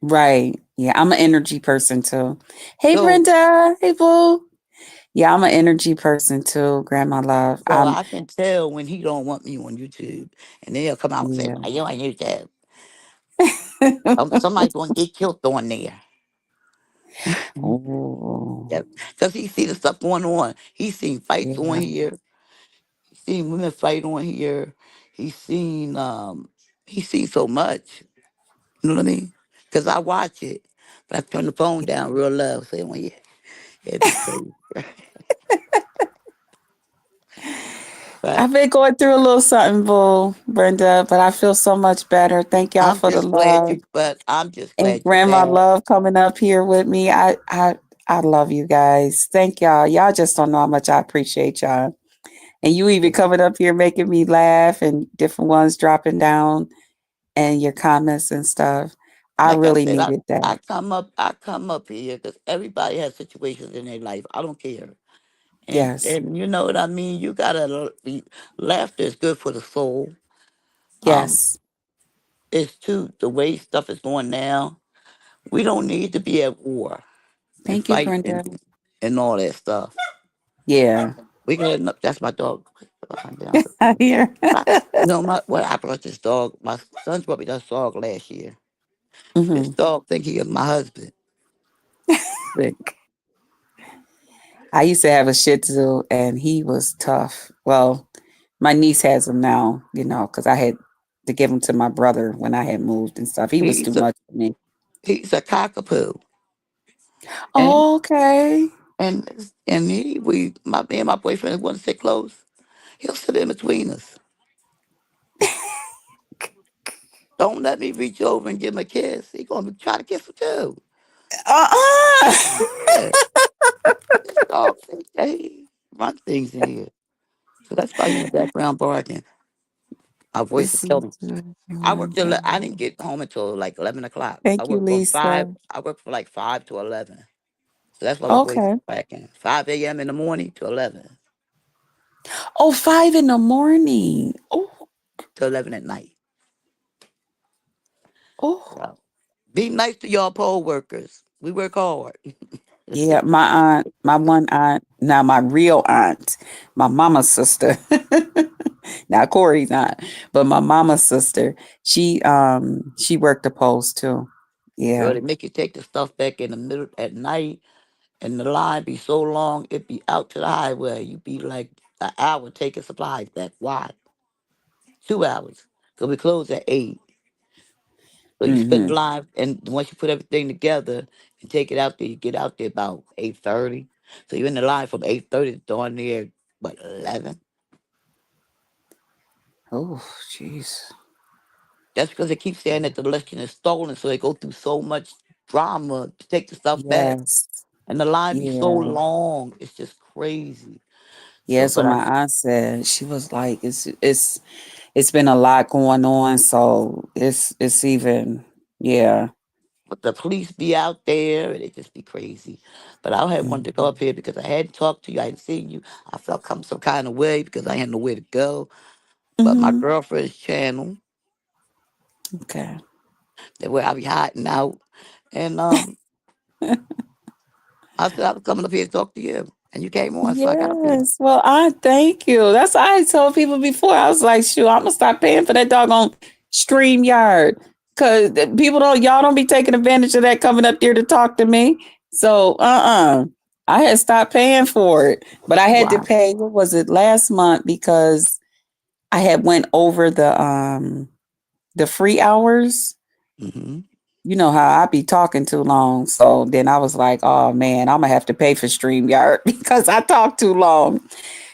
Right. Yeah. I'm an energy person too. Hey, So Brenda. Hey, Boo. Yeah, I'm an energy person too, Grandma Love. so I can tell when he don't want me on YouTube. And then he'll come out and say, Yeah. why you on YouTube? Somebody's gonna get killed on there. Oh, Yep. Because he see the stuff going on. He's seen fights on yeah. here. He's seen women fight on here. He's seen he's seen so much. You know what I mean? Because I watch it. But I turn the phone down real low. Say, well, yeah, it'd be crazy. But I've been going through a little something, Boo, Brenda, but I feel so much better. Thank y'all I'm for the just glad love. you but I'm just And glad you're Grandma back. Love coming up here with me. I love you guys. Thank y'all. Y'all just don't know how much I appreciate y'all. And you even coming up here making me laugh and different ones dropping down and your comments and stuff. I Like I really said, needed that. I come up here because everybody has situations in their life. I don't care. And Yes. and you know what I mean? You gotta be laughter is good for the soul. Um, Yes. it's too the way stuff is going now. We don't need to be at war and Thank you, fight Brenda. and all that stuff. Yeah. We can that's my dog. Behind down. Here. I brought this dog. My son's brought me this dog last year. This Hmm. dog think he is my husband. Sick. I used to have a Shih Tzu, and he was tough. Well, my niece has him now, because I had to give him to my brother when I had moved and stuff. He was too He's a much for me. he's a cockapoo. And Okay. And me and my boyfriend want to sit close. He'll sit in between us. Don't let me reach over and give him a kiss. He gonna try to kiss him too. Uh-uh. Yeah, this dog thinks that he run things in here. So that's why he in the background barking. Our voice is This is killing. I worked till I didn't okay. get home until like 11 o'clock. I Thank you, worked from five. Lisa. I worked from like 5 to 11. So that's why my voice is Okay. cracking. 5 a.m. in the morning to 11 Oh, 5 in the morning. Oh, to 11 at night. oh. So be nice to y'all poll workers. We work hard. Yeah, my aunt, my one aunt, now my real aunt, my mama's sister. Now Corey's aunt, but my mama's sister, she worked the polls too. Girl, Yeah. they make you take the stuff back in the middle at night, and the line be so long, it be out to the highway. You be like an hour taking supplies back. Why? 2 hours. Because we close at 8. So you spend Mm-hmm. the line, and once you put everything together and take it out there, you get out there about 8:30. So you're in the line from 8:30 to darn near, what, 11? Oh, jeez. That's because they keep saying that the election is stolen, so they go through so much drama to take the stuff back. Yes. And the line be so Yeah. long. It's just crazy. Yeah, So, so but I, my aunt said she was like, it's been a lot going on, so it's even yeah. but the police be out there and it just be crazy. But I had wanted to go up Mhm. here because I hadn't talked to you. I hadn't seen you. I felt some kind of way because I had nowhere to go. But my Mhm. girlfriend's channel, Okay. that where I be hiding out. And I said I was coming up here to talk to you. And you came on, so I got up here. Yes. Well, I thank you. That's what I told people before. I was like, shoot, I'm gonna stop paying for that doggone StreamYard. Cause people y'all don't be taking advantage of that coming up there to talk to me. So I had stopped paying for it. But I had to Wow. pay, what was it, last month because I had went over the free hours. Hmm. You know how I be talking too long. So then I was like, oh man, I'm gonna have to pay for StreamYard because I talk too long.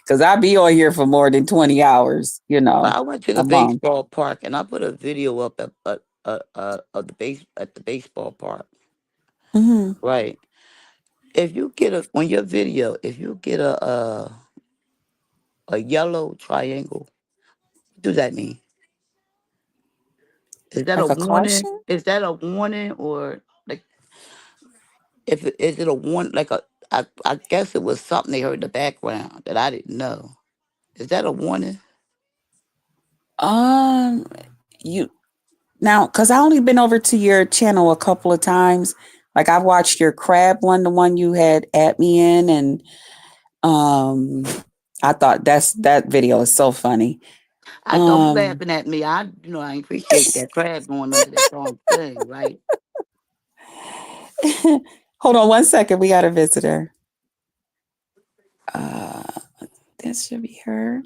Because I be on here for more than 20 hours, Well, I went to a the month. baseball park and I put a video up of the base at the baseball park. Hmm. Right. If you get a on your video, if you get a yellow triangle, what does that mean? Is that a Like a warning? caution? Is that a warning or like is it a warning like a I guess it was something they heard in the background that I didn't know. Is that a warning? Um, you now, because I only been over to your channel a couple of times. Like I watched your crab one, the one you had at me in, and um, I thought that video is so funny. I don't be Um, laughing at me. I appreciate that crab going under that darn thing, right? hold on one second. We got a visitor. Uh, this should be her.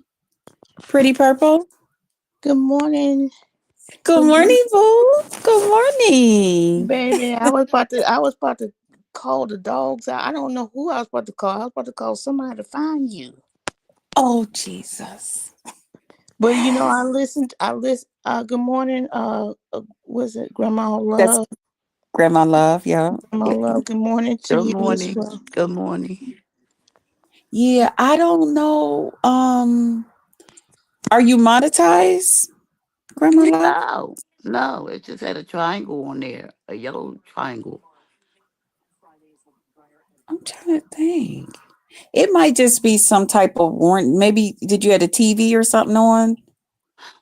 Pretty purple. Good morning. Good Good morning, morning, boo. Good morning. baby. I was about to call the dogs out. I don't know who I was about to call. I was about to call somebody to find you. Oh, Jesus. But I listened. Good morning. Was it Grandma That's Love? Grandma Love. Yeah. Grandma Love. Good morning to Good you as morning. well. Good morning. Yeah, I don't know. Are you monetized, Grandma Love? No, no, it just had a triangle on there, a yellow triangle. I'm trying to think. It might just be some type of warrant. Maybe did you have a TV or something on?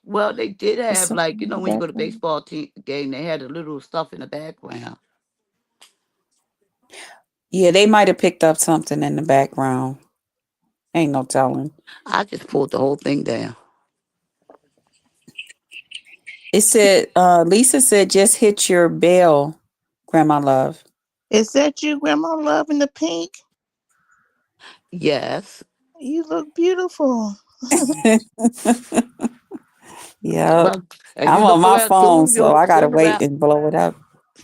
Well, they did Or have something like in the when you go to background? baseball team game, they had a little stuff in the background. Yeah, they might have picked up something in the background. Ain't no telling. I just pulled the whole thing down. It said, Lisa said, just hit your bell, Grandma Love. Is that you, Grandma Love, in the pink? Yes. You look beautiful. Yep. Well, if I'm you on look my around phone, so I gotta wait and blow it up.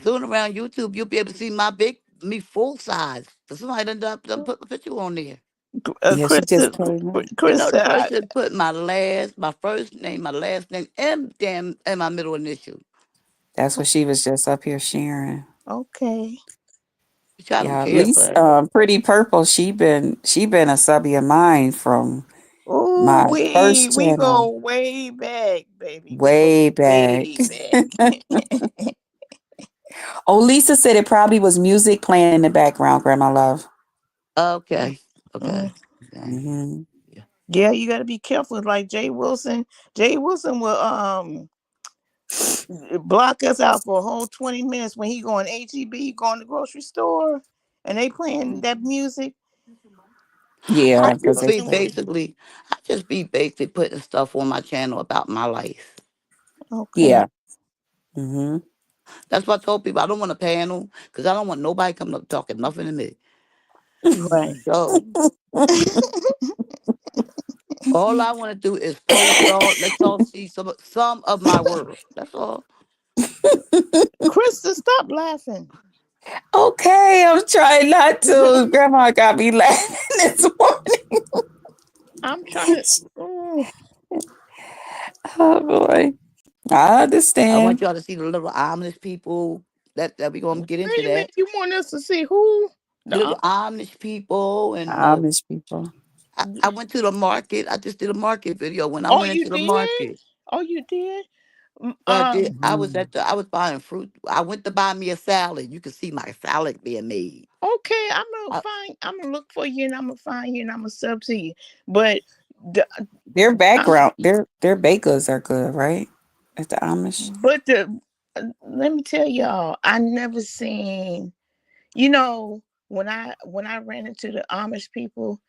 soon around YouTube, you'll be able to see my big me full size. But somebody done put the picture on there. Yeah, she just came in. You Chris know, the said, person put my first name, my last name, and my middle initial, That's what she was just up here sharing. okay. which I don't Yeah, at care, least but Pretty Purple, she been a subby of mine from Oh, my first we go channel way back, baby. We go way back. way back. Oh, Lisa said it probably was music playing in the background, Grandma Love. okay, Mm. okay, okay. Hmm. Yeah. Yeah, you got to be careful. Like Jay Wilson. Jay Wilson will block us out for a whole 20 minutes when he going HEB, going to the grocery store, and they playing that music. I Yeah, Jay because just they be Wilson will. play. basically, I just be basically putting stuff on my channel about my life. Okay. Yeah. Hmm. That's what I told people. I don't want a panel because I don't want nobody coming up talking nothing to me. Right. So all I want to do is post y'all. Let y'all see some of my work. That's all. Krista, stop laughing. Okay, I'm trying not to. Grandma got me laughing this morning. I'm trying to. Oh, Oh boy, I I want understand. y'all to see the little ominous people. That we gonna get into wait a minute. that. You want us to see who? The The little Amish people and Amish people. I went to the market. I just did a market video when I oh, went you into the did? market. Oh, you did? But I was Mhm. at the I was buying fruit. I went to buy me a salad. You could see my salad being made. Okay, I, I'm gonna look for you, and I'm gonna find you, and I'm gonna sub to you. But the, Their I, background, their bakers are good, right? At the Amish. but the let me tell y'all, I never seen. You know, when I ran into the Amish people,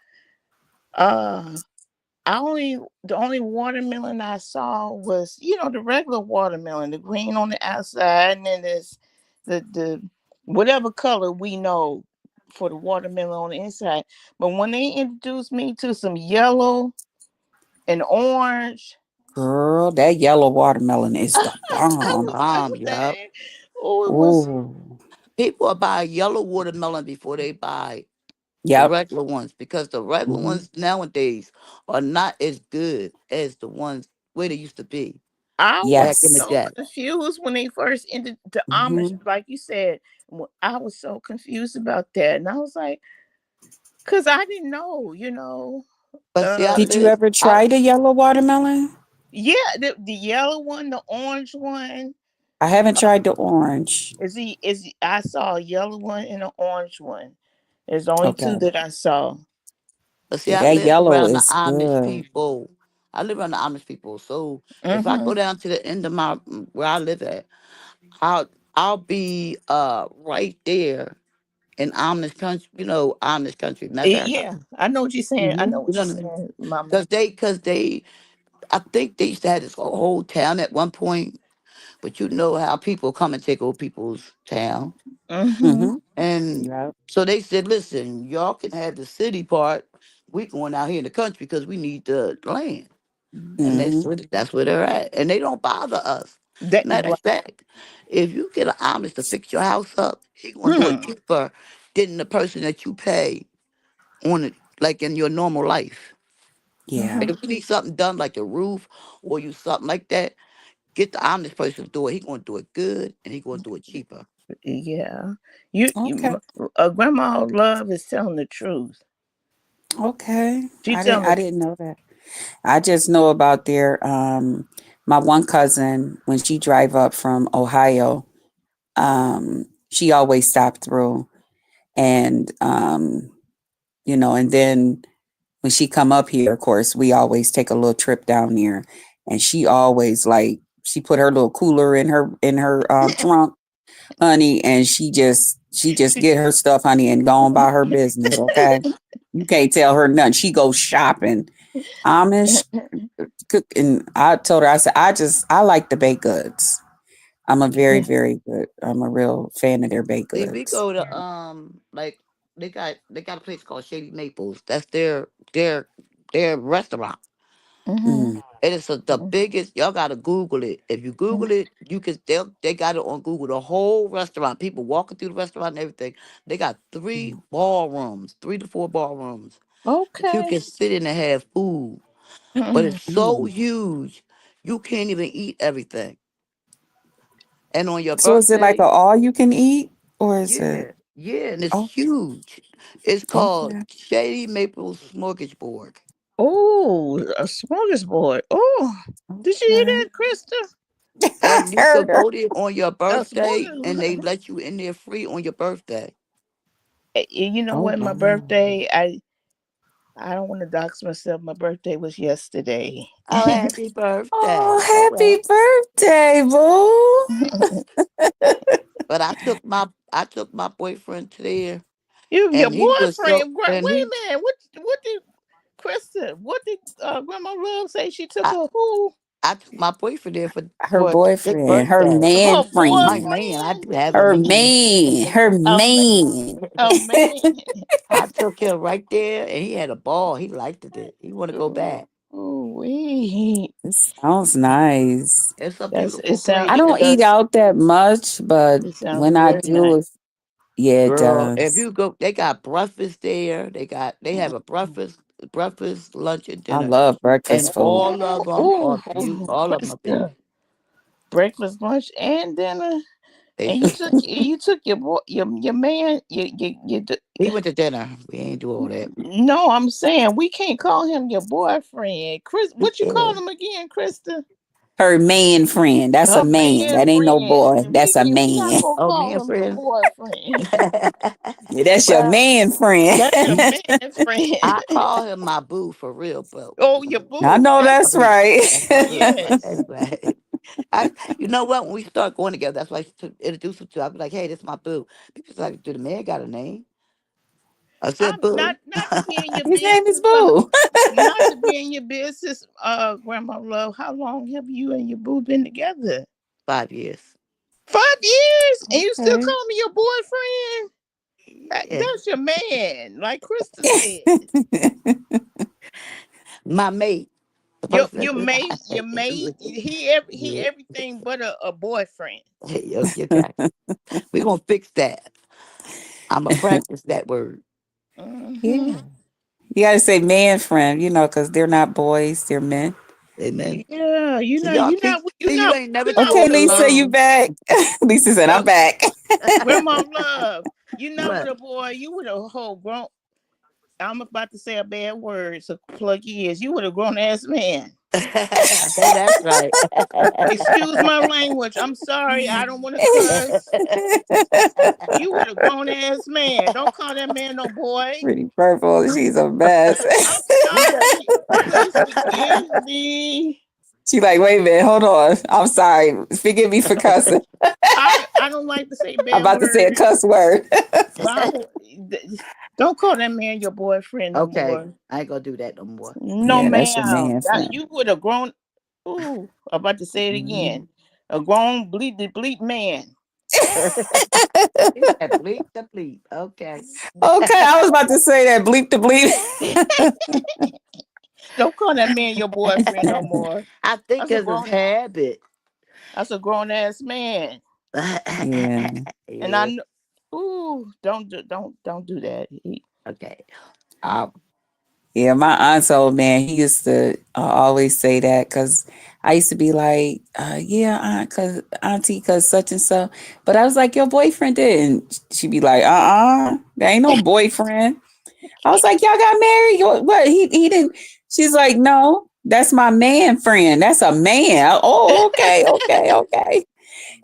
uh, the only watermelon I saw was the regular watermelon, the green on the outside, and then there's the whatever color we know for the watermelon on the inside. But when they introduced me to some yellow and orange, Girl, that yellow watermelon is the I bomb. was like, what the yup. heck? Oh, it was. Ooh. People will buy yellow watermelon before they buy the Yep. regular ones because the regular Hmm. ones nowadays are not as good as the ones where they used to be I was back in the Yes. so day. confused when they first entered the Amish, Hmm. like you said. I was so confused about that, and I was like, because I didn't know. But see, Uh, Did you ever I try the yellow watermelon? yeah, the yellow one, the orange one. I haven't tried the orange. I saw a yellow one and an orange one. There's only two Okay. that I saw. But see, Yeah, I that live yellow around the is Amish good. people. I live around the Amish people. So if I Mm-hmm. go down to the end of my where I live at, I'll I'll be right there in Amish country. You know, Amish country. Matter of fact, Yeah, I know what you're saying. I Hmm. know you what know you're what I mean? saying, Mama. Because they, I think they used to have this whole town at one point. But you know how people come and take over people's town. Mm-hmm. Hmm. And Yep. so they said, listen, y'all can have the city part. We going out here in the country because we need the land. And Hmm. that's where they're at. And they don't bother us. That Matter of right. fact, if you get an Amish to fix your house up, he gonna do it Hmm. cheaper than the person that you pay on it, like in your normal life. Yeah. And Hmm. if you need something done like a roof or you something like that, get the Amish person to do it. He gonna do it good and he gonna do it cheaper. Yeah. You Okay. Grandma Love is telling the truth. Okay. She I telling didn't know that. I just know about their my one cousin when she drive up from Ohio, she always stopped through and and then when she come up here, of course, we always take a little trip down there and she always like she put her little cooler in her trunk, honey, and she just the get her stuff, honey, and go on by her business, okay? You can't tell her nothing. She goes shopping. Amish cook, and I told her, I said, I like the baked goods. I'm a very, very good. I'm a real fan of their baked See, we goods. go to like they got a place called Shady Maples. That's their restaurant. hmm Mm. It is the biggest. Y'all gotta Google it. If you Google it, you can. They got it on Google. The whole restaurant, people walking through the restaurant and everything. They got three Mm. ballrooms, 3 to 4 ballrooms that you Okay. can sit in and have food. But Mm. it's so Mm. huge, you can't even eat everything. And on your So is it like a birthday, all you can eat, or is it? yeah, yeah, and it's Oh, huge. It's called okay. Shady Maple Smorgasbord. Oh, a smorgasbord. Oh, did you hear Okay. that, Krista? And you Heard could her. go there on your A birthday, and they smorgasbord. let you in there free on your birthday. You know Oh what? My wow. birthday. I don't want to dox myself. My birthday was yesterday. Oh, happy Oh, birthday! Oh happy well. birthday, But I took my boyfriend to there, Your and he was so boyfriend. and Wait he a minute. What did Krista? What did Grandma Love say? She took I, her who? I took my boyfriend there her for his boyfriend, her birthday. man Her My friend, man, I boyfriend. do have a her man. man, her A man. man. A man. I took him right there, and he had a ball. He liked it. He want to go back. Oh, wait. This sounds nice. It's a That's it. beautiful Sound I place. it, don't eat out that much, but it sounds when I very do, nice. yeah, it Girl, if does. you go, they got breakfast there. They have a breakfast, lunch, and I dinner, love and breakfast food. all of them are Oh, all of them are big. Krista. Breakfast, lunch, and dinner. They And you took your boy your man he went to dinner. We ain't do all that. no, I'm saying we can't call him your boyfriend. Chris, We what you call can. him again, Krista? Her man friend. That's a Her man. man That ain't no friend. boy. That's a We not man. gonna Oh, me call and him your friends. boyfriend. Yeah, that's your Well, man friend. That's your man friend. I call him my boo for real, but Oh, your I boo. know That's that's right. that's my boo. But yes. anyway, you know what? When we start going together, that's why I used to introduce him to. I'd be like, "Hey, this is my boo." People like, "Do the man got a name?" I said, I'm "Boo." not to be in your His name is business, but Boo. not to be in your business, Grandma Love. How long have you and your boo been together? 5 years. 5 years, and you still Okay. call me your boyfriend? Yeah, That's your man, like Krista said. my mate, the person Your mate. that He yeah, everything but a boyfriend. okay. We're gonna fix that. I'm gonna practice that word. Hmm. Yeah. You got to say man friend, because they're not boys, they're men. Amen. Yeah, See, y'all see, you ain't never you're not Okay, told with to a Lisa, boy. you learn. back. Lisa said, I'm back. Grandma Love, you're not with What? a boy. You with a whole grown. I'm about to say a bad word, so plug your ears. You with a grown ass man. I know that's right. Excuse my language. I'm sorry. I don't want to cuss. You with a grown ass man. Don't call that man no boy. Pretty purple. She's a mess. I'm You got- sorry. Please forgive me. She like, wait a minute, hold on. I'm sorry. Forgive me for cussing. I don't like to say I'm bad about to say a words, cuss word. but don't call that man your boyfriend no okay, more. I ain't gonna do that no more. No, Yeah, that's your ma'am. man friend. You would have grown. Ooh, I'm about to say it Mhm. again. A grown bleep man. He said bleep the bleep. Okay. Okay, I was about to say that bleep to bleep. Don't call that man your boyfriend no more. I think That's a it's his grown. habit. That's a grown ass man. Yeah. And I Yeah. know. Ooh, don't do that. Okay. Um, Yeah, my aunt's old man, he used to always say that because I used to be like, yeah, auntie, cause such and so. But I was like, your boyfriend didn't. She'd be like, there ain't no boyfriend. I was like, y'all got married? What? He didn't. She's like, no, that's my man friend. That's a man. Oh, okay, okay, okay.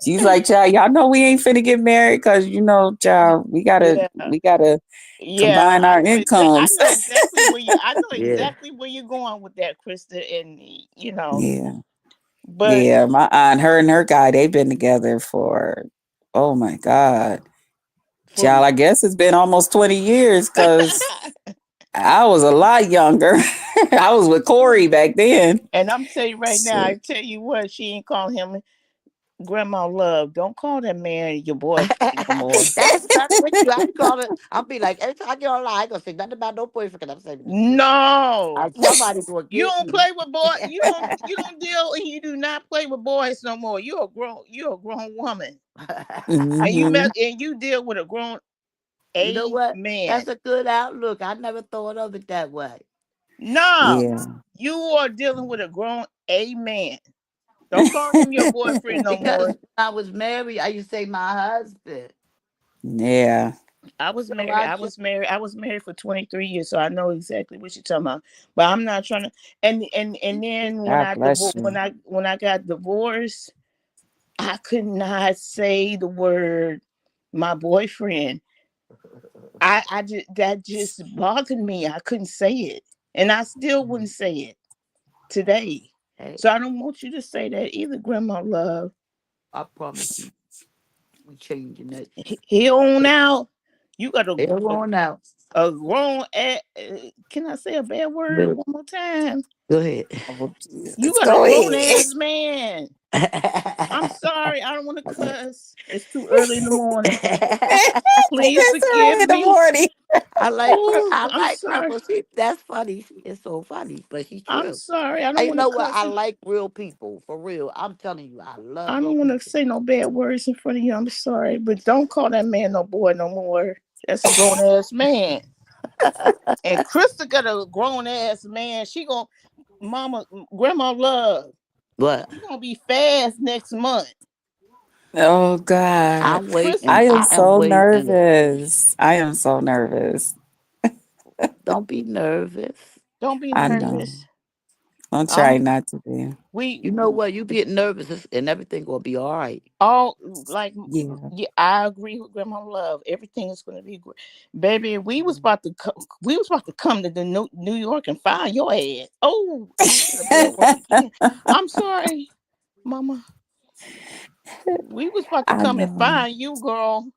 She's like, child, y'all know we ain't finna get married because child, we gotta Yeah, we gotta yeah. combine our I incomes. know exactly where you. I know yeah. exactly where you're going with that, Krista. And Yeah. but Yeah, my aunt, her and her guy, they've been together for, oh my God. for Child, I guess it's been almost 20 years because I was a lot younger. I was with Corey back then. and I'm telling you right now. So, I tell you what, she ain't calling him. Grandma Love, don't call that man your boyfriend no more. That's what you. I call it. I'll be like, every time I get online, I ain't gonna say nothing about no boyfriend. Cause I'm saying this shit. No. Somebody gonna You get don't me. play with boys. You don't deal and you do not play with boys no more. You're a grown woman. And Hmm. you deal with a grown You know what? man. That's a good outlook. I never thought of it that way. No. Yeah. You are dealing with a grown man. Don't call him your boyfriend no Because more. when I was married, I used to say my husband. Yeah. I was So married. I I just was married. I was married for 23 years, so I know exactly what you're talking about. But I'm not trying to. And then God bless you. when I got divorced, I could not say the word my boyfriend. I just that just bothered me. I couldn't say it, and I still wouldn't say it today. hey, So I don't want you to say that either, Grandma Love. I promise you, we changing that shit. He on out. You got Hell on out. a grown. Can I say a bad word Go one more time? go ahead. Oh, You Jesus. got a Go grown ahead. ass man. I'm sorry. I don't want to cuss. It's too early in the morning. Please It's early forgive in the me. morning. Oh, I I'm like sorry. Purple. That's funny. It's so funny, but she's I'm true. sorry. I don't And you want to know what? cuss. I like real people for real. I'm telling you, I love I real don't want to people. say no bad words in front of you. I'm sorry, but don't call that man no boy no more. That's a grown ass man. And Krista got a grown ass man. She gonna mama grandma love. But She gonna be fast next month. Oh God. I'm Krista, waiting. I am I am so waiting. nervous. I am so nervous. Don't be nervous. don't be I know. nervous. I'm Um, trying not to be. we You know what? You get nervous and everything gonna be all right. all like Yeah. yeah, I agree with Grandma Love. Everything is gonna be great, baby. We was about to come to the New York and find your ass. Oh, I said a bad word again. I'm sorry, Mama. We was about to I come and know. find you, girl.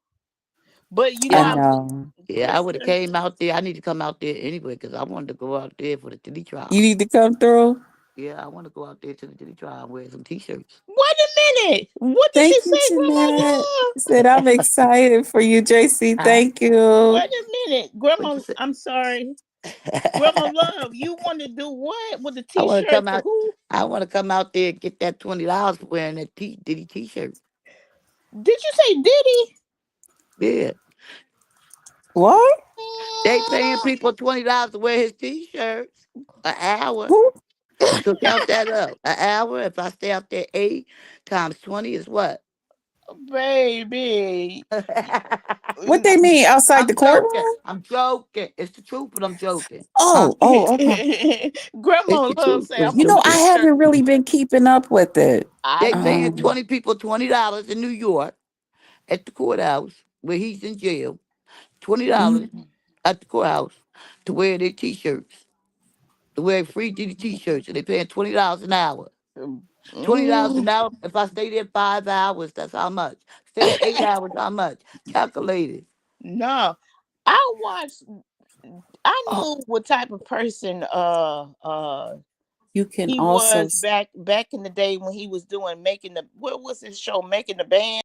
But I Yeah, know. yeah. I would have Krista, came out there. I need to come out there anyway because I wanted to go out there for the Diddy You trial. need to come through. Yeah, I want to go out there to the Diddy trial and wear some t-shirts. wait a minute. What did she Thank you, say, Grandma Jeanette. Love? I said I'm excited for you, JC. Huh? Thank you. Wait a minute, What you Grandma. say? I'm sorry, Grandma Love. You want to do what with the I want to T-shirt come for out. who? I want to come out there and get that $20 for wearing that Diddy t-shirt. Did you say Diddy? Yeah, What? they paying people $20 to wear his t-shirts an hour. Who? So count that up. An hour. If I stay out there 8 times 20 is what? Baby. What they mean outside the I'm joking. courtroom? I'm joking. It's the truth, but I'm joking. Oh, oh, okay. It's Grandma the Love truth, say but I I'm You want know, a I joking. T-shirt. haven't really been keeping up with it. I They know. paying Um, 20 people $20 in New York at the courthouse where he's in jail. $20 mhm. at the courthouse to wear their t-shirts. To wear free t-shirts. And they paying $20 an hour. $20 Mm, an hour. If I stay there 5 hours, that's how much. Stay there 8 hours, how much? Calculate it. no. I watched I Oh, knew what type of person you can he also. was back in the day when he was doing making the what was his show, making the band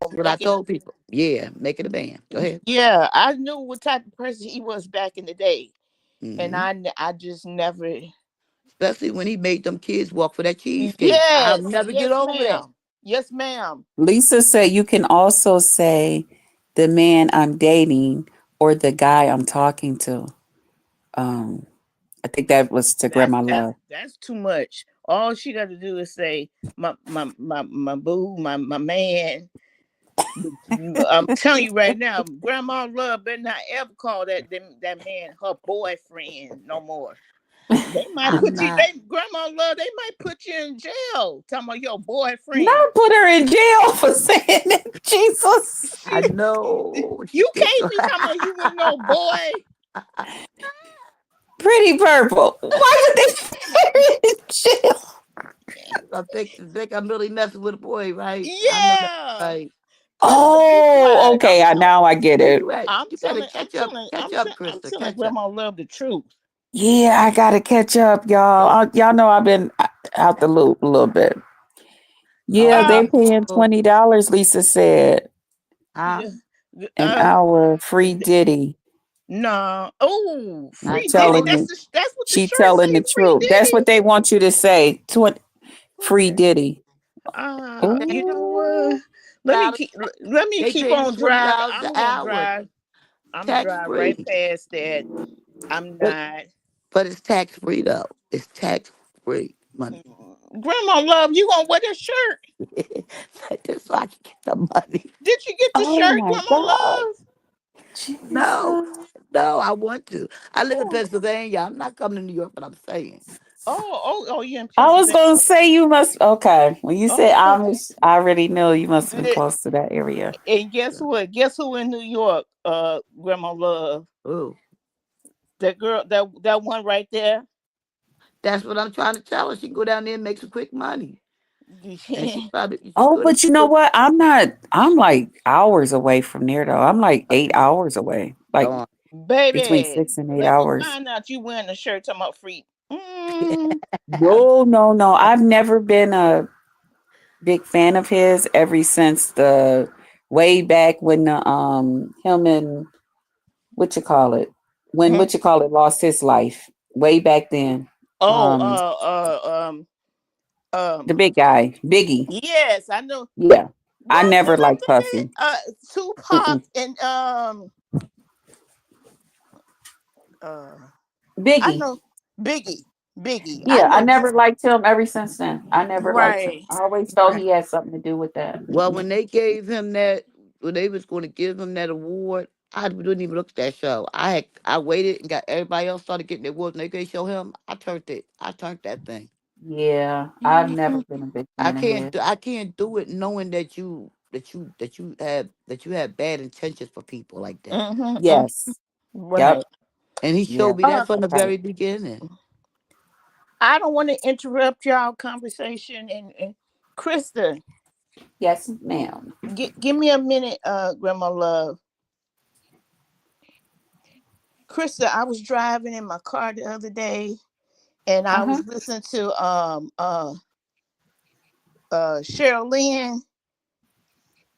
or That's what I making told people. Yeah, make it a band. Go ahead. yeah, I knew what type of person he was back in the day. And Hmm. I just never. Especially when he made them kids walk for that cheesecake. I'll Yes, never get yes, over that. ma'am. Yes, ma'am. Lisa said you can also say the man I'm dating or the guy I'm talking to. Um, I think that was to That's Grandma that's Love. that's too much. All she got to do is say my boo, my man. I'm telling you right now, Grandma Love better not ever call that man her boyfriend no more. They might I'm put you. not. They Grandma Love. They might put you in jail. Talking about your boyfriend. Not put her in jail for saying it. Jesus. I She, know. She you did. can't be talking about you with no boy. Pretty purple. Why would they put her in jail? I think I'm really messing with a boy, right? I know that's Yeah. right. Krista, be Oh, quiet. okay. Now I get Where it. you at? I'm You better telling, I'm catch up. telling, Catch I'm, up, te- I'm Krista. telling Catch up. Grandma Love the truth. Yeah, I gotta catch up, y'all. Y'all know I've been out the loop a little bit. Yeah, Uh, they're paying Oh, $20, Lisa said. huh? yeah. An Uh, hour, free Diddy. no. Oh, I Free Diddy. told Telling her. you. That's what the She shirt telling say. the Free truth. That's what Diddy. they want you to say. Free Diddy. You know Ooh. what? Let me Dollars. keep. Let me They keep pay you on driving. $20 an I'm gonna hour, drive. I'm gonna tax drive right free. past that. I'm But not. but it's tax free though. It's tax free money. Grandma Love, you gonna wear that shirt? Just so I can get the money. Did you get the Oh shirt, my Grandma God. Love? No, Jesus. no, I want to. I live in Pennsylvania. I'm not coming to New York, but I'm saying. Oh, you in I was Pennsylvania? gonna say you must. Okay, when you said Oh, Amish, I already knew you must have been li- close to that area. and guess what? Guess who in New York? Grandma Love, Oh, that girl, that one right there. that's what I'm trying to tell her. She can go down there and make some quick money. And she's Oh, good at but you know what? I'm not. I'm like hours away from there though. I'm like 8 hours away. Like on. between Baby, 6 and 8 let me hours. find out you wearing a shirt talking about free. Mm, No, no, no. I've never been a big fan of his ever since the way back when the him and what you call it when mm. what you call it lost his life way back then. Oh, Um, the um. big guy, Biggie. Yes, I know. Yeah, I What never was liked the name? Puffy. Tupac Mm-mm. and uh I Biggie. know Biggie. Biggie. I Yeah, I know. never liked him ever since then. I never liked him. Right. I always felt Right. he had something to do with that. Well, when they gave him that, when they was going to give him that award, I didn't even look at that show. I waited and got everybody else started getting their awards, and they could show him. I turned it. I turned that thing. Yeah, I've never Mhm. been a big fan of his. I can't do it knowing that you have bad intentions for people like that. Mhm. Yes. Yep. Right. And he Yeah. showed me that Uh, from the Right. very beginning. I don't want to interrupt y'all conversation and Krista, Yes, ma'am. give me a minute, Grandma Love. Krista, I was driving in my car the other day and Uh I huh. was listening to Cheryl Lynn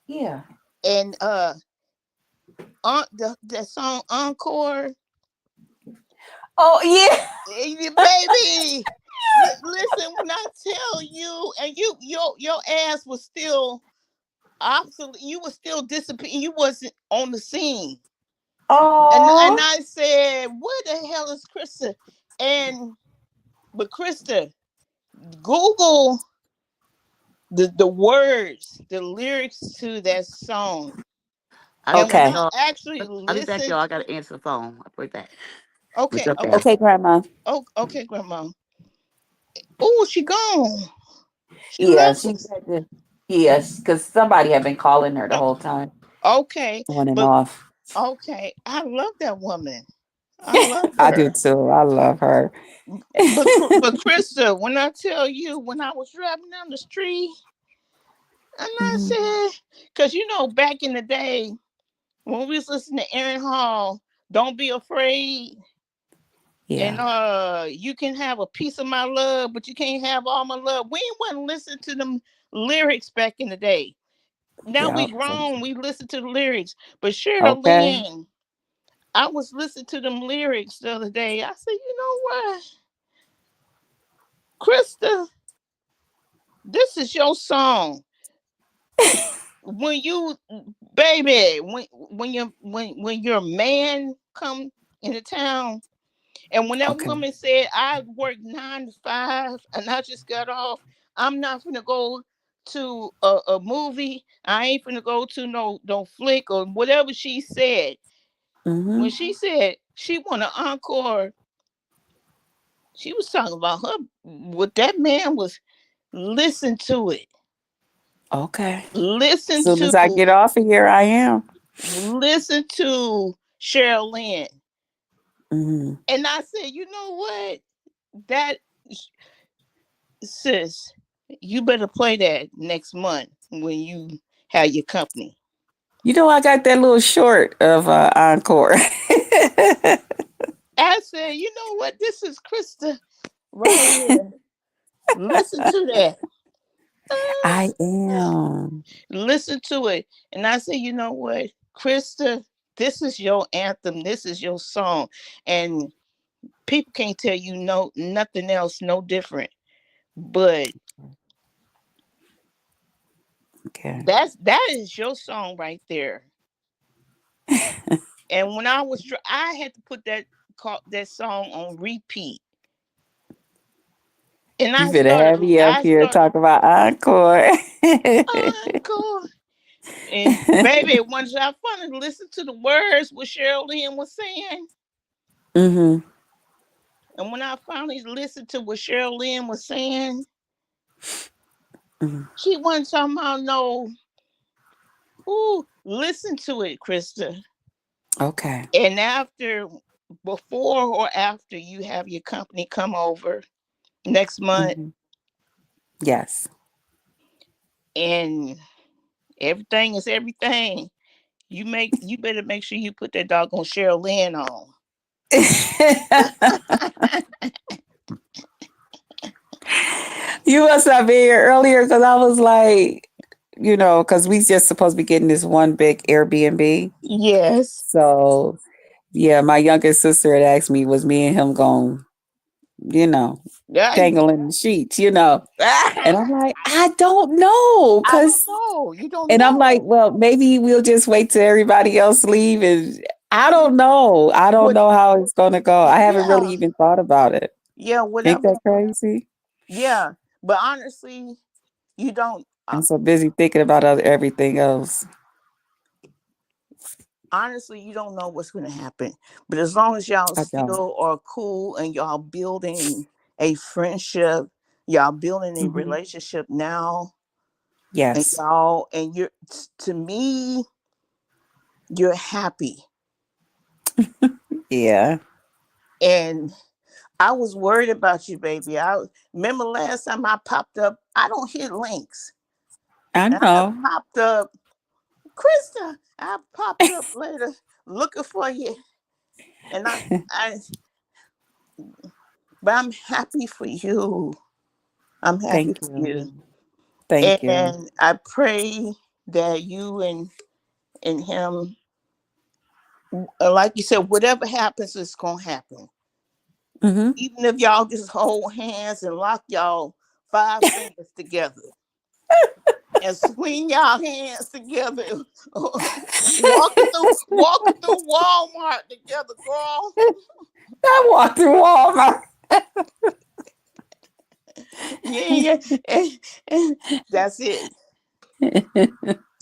Yeah. and the song Encore. Oh yeah. Baby, listen when I tell you, and your ass was still obsolete. You was still disappearing. You wasn't on the scene. And Oh. I said, "Where the hell is Krista?" And but Krista, Google the words, the lyrics to that song. I'll be And when back, Okay. I y'all. actually I'll be back, listened, y'all. I gotta answer the phone. I'll be back. With okay, your okay, family. Okay, Grandma. oh, okay, Grandma. Oh, she gone. She Yeah, left she us. had to. Yes, because somebody had been calling her the whole time, Okay, on and but off. okay, I love that woman. I love I do her. too. I love her. But Krista, when I tell you, when I was driving down the street, and I Mhm. said, because back in the day when we was listening to Aaron Hall, "Don't Be Afraid," and Yeah. you can have a piece of my love, but you can't have all my love. We wasn't listening to them lyrics back in the day. Now we Yeah. grown, we listen to the lyrics. But Cheryl Okay. Lynn, I was listening to them lyrics the other day. I said, you know what, Krista, this is your song. When you, baby, when your man come into town, and when that Okay. woman said, "I work 9 to 5 and I just got off, I'm not gonna go to a movie. I ain't gonna go to no flick or whatever she said." When Mhm. she said she want an encore, she was talking about her. What that man was, listen to it. Okay. Listen Soon as I to get off of here, I am. listen to Cheryl Lynn. Mhm. And I said, you know what? That sis, you better play that next month when you have your company. You know, I got that little short of encore. I said, you know what? This is Krista right here. Listen to that. I am. Listen to it. And I say, you know what, Krista, this is your anthem. This is your song. And people can't tell you no nothing else, no different. But Okay. that is your song right there. And when I had to put that song on repeat. And You better have me up I here started talk about encore. encore. And baby, once I finally listened to the words what Cheryl Lynn was saying, Mm-hmm. and when I finally listened to what Cheryl Lynn was saying, Mm-hmm. she wasn't talking about no, ooh, listen to it, Krista. Okay. And before or after you have your company come over next month, Mm-hmm. Yes. and everything is everything, you better make sure you put that doggone Cheryl Lynn on. You must have been here earlier because I was like, because we just supposed to be getting this one big Airbnb. Yes. So, yeah, my youngest sister had asked me, was me and him going, you know, Yeah. tangle in the sheets, And I'm like, I don't know. I don't know. You don't And I'm like, know. well, maybe we'll just wait till everybody else leave. And I don't know. I don't What? know how it's going to go. I haven't really Yeah. even thought about it. Yeah. Ain't Whatever. that crazy? Yeah. But honestly, you don't. I'm so busy thinking about everything else. Honestly, you don't know what's going to happen. But as long as y'all I don't. still are cool and y'all building a friendship, y'all building a Hmm. relationship now, and Yes. you're, to me, you're happy. Yeah. And I was worried about you, baby. I remember last time I popped up. I don't hit links, I and I know. popped up, Krista. I popped up later looking for you, and I. But I'm happy for you. I'm happy Thank for you, you. Thank you. and I pray that you and him, like you said, whatever happens, it's gonna happen. Hmm. Even if y'all just hold hands and lock y'all 5 fingers together and swing y'all hands together, walking through Walmart together, girl. I walked through Walmart. Yeah, and that's it.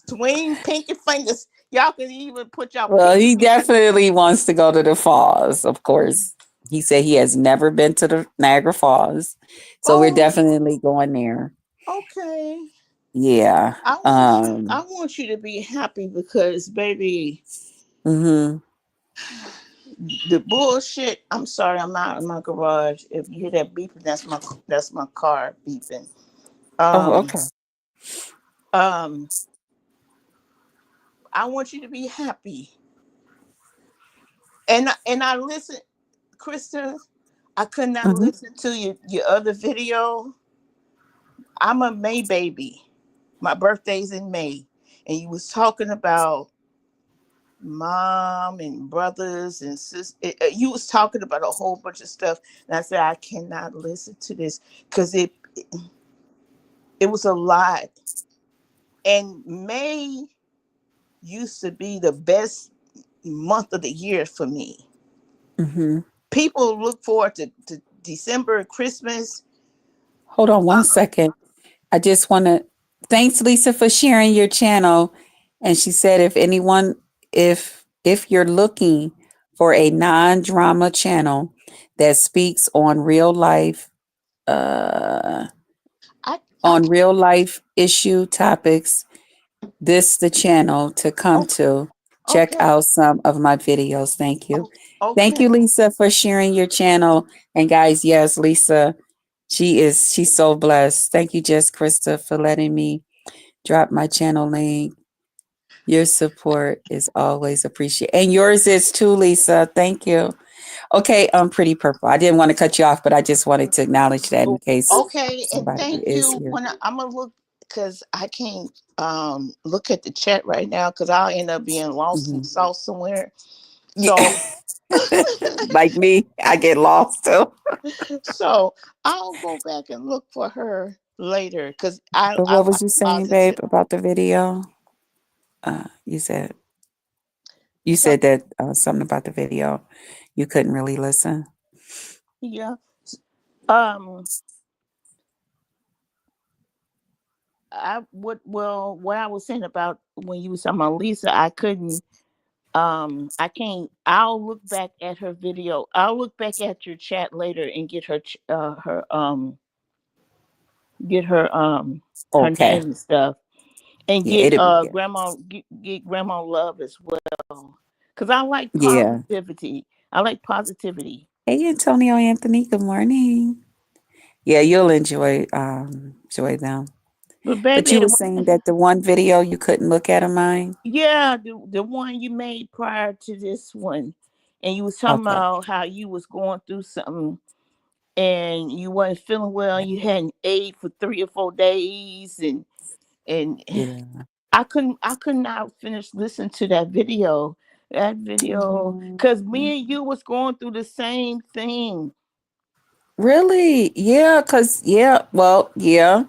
Swing pinky fingers. Y'all can even put y'all Well, pinky he fingers. definitely wants to go to the falls, of course. He said he has never been to the Niagara Falls. So we're Oh, definitely going there. okay. Yeah. I want you to be happy because, baby, Mhm. the bullshit. I'm sorry, I'm out in my garage. If you hear that beeping, that's my car beeping. Oh, Um, okay. um, I want you to be happy. And I listen, Krista. I could not Mhm. listen to your other video. I'm a May baby. My birthday's in May, and you was talking about mom and brothers and sis. You was talking about a whole bunch of stuff, and I said I cannot listen to this because it was a lot. And May used to be the best month of the year for me. Mhm. People look forward to December, Christmas. Hold on one second. I just want to thanks Lisa for sharing your channel. And she said if you're looking for a non-drama channel that speaks uh I on real life issue topics, this the channel to come okay, to. Check okay, out some of my videos. Thank you. Thank you, okay. Lisa, for sharing your channel. And guys, yes, Lisa, she's so blessed. Thank you, Jess Krista, for letting me drop my channel link. Your support is always appreciated. And yours is too, Lisa. Thank you. Okay, Pretty Purple. I didn't want to cut you off, but I just wanted to acknowledge that in case Okay, and somebody thank is you. here. I'm gonna look. because I can't look at the chat right now because I'll end up being lost in Mhm. sauce somewhere. Yeah. So Like me, I get lost too. so I'll go back and look for her later because But I what like was you saying, babe, positive. about the video? You said that something about the video. You couldn't really listen. Yeah. Um. What I was saying about when you was talking about Lisa, I couldn't. I can't. I'll look back at her video. I'll look back at your chat later and get get her Okay. name and stuff, and Yeah, get it'll be there. get grandma love as well. Cause I like Yeah. positivity. I like positivity. Hey, Antonio Anthony. Good morning. Yeah, you'll enjoy them. But But you baby, were saying that the one video you couldn't look at of mine. yeah, the one you made prior to this one, and you was talking Okay. about how you was going through something and you wasn't feeling well. You hadn't ate for 3 or 4 days, and Yeah. I could not finish listening to that video. That video, Mhm. cause me and you was going through the same thing. Really? Yeah, cause yeah, well, yeah,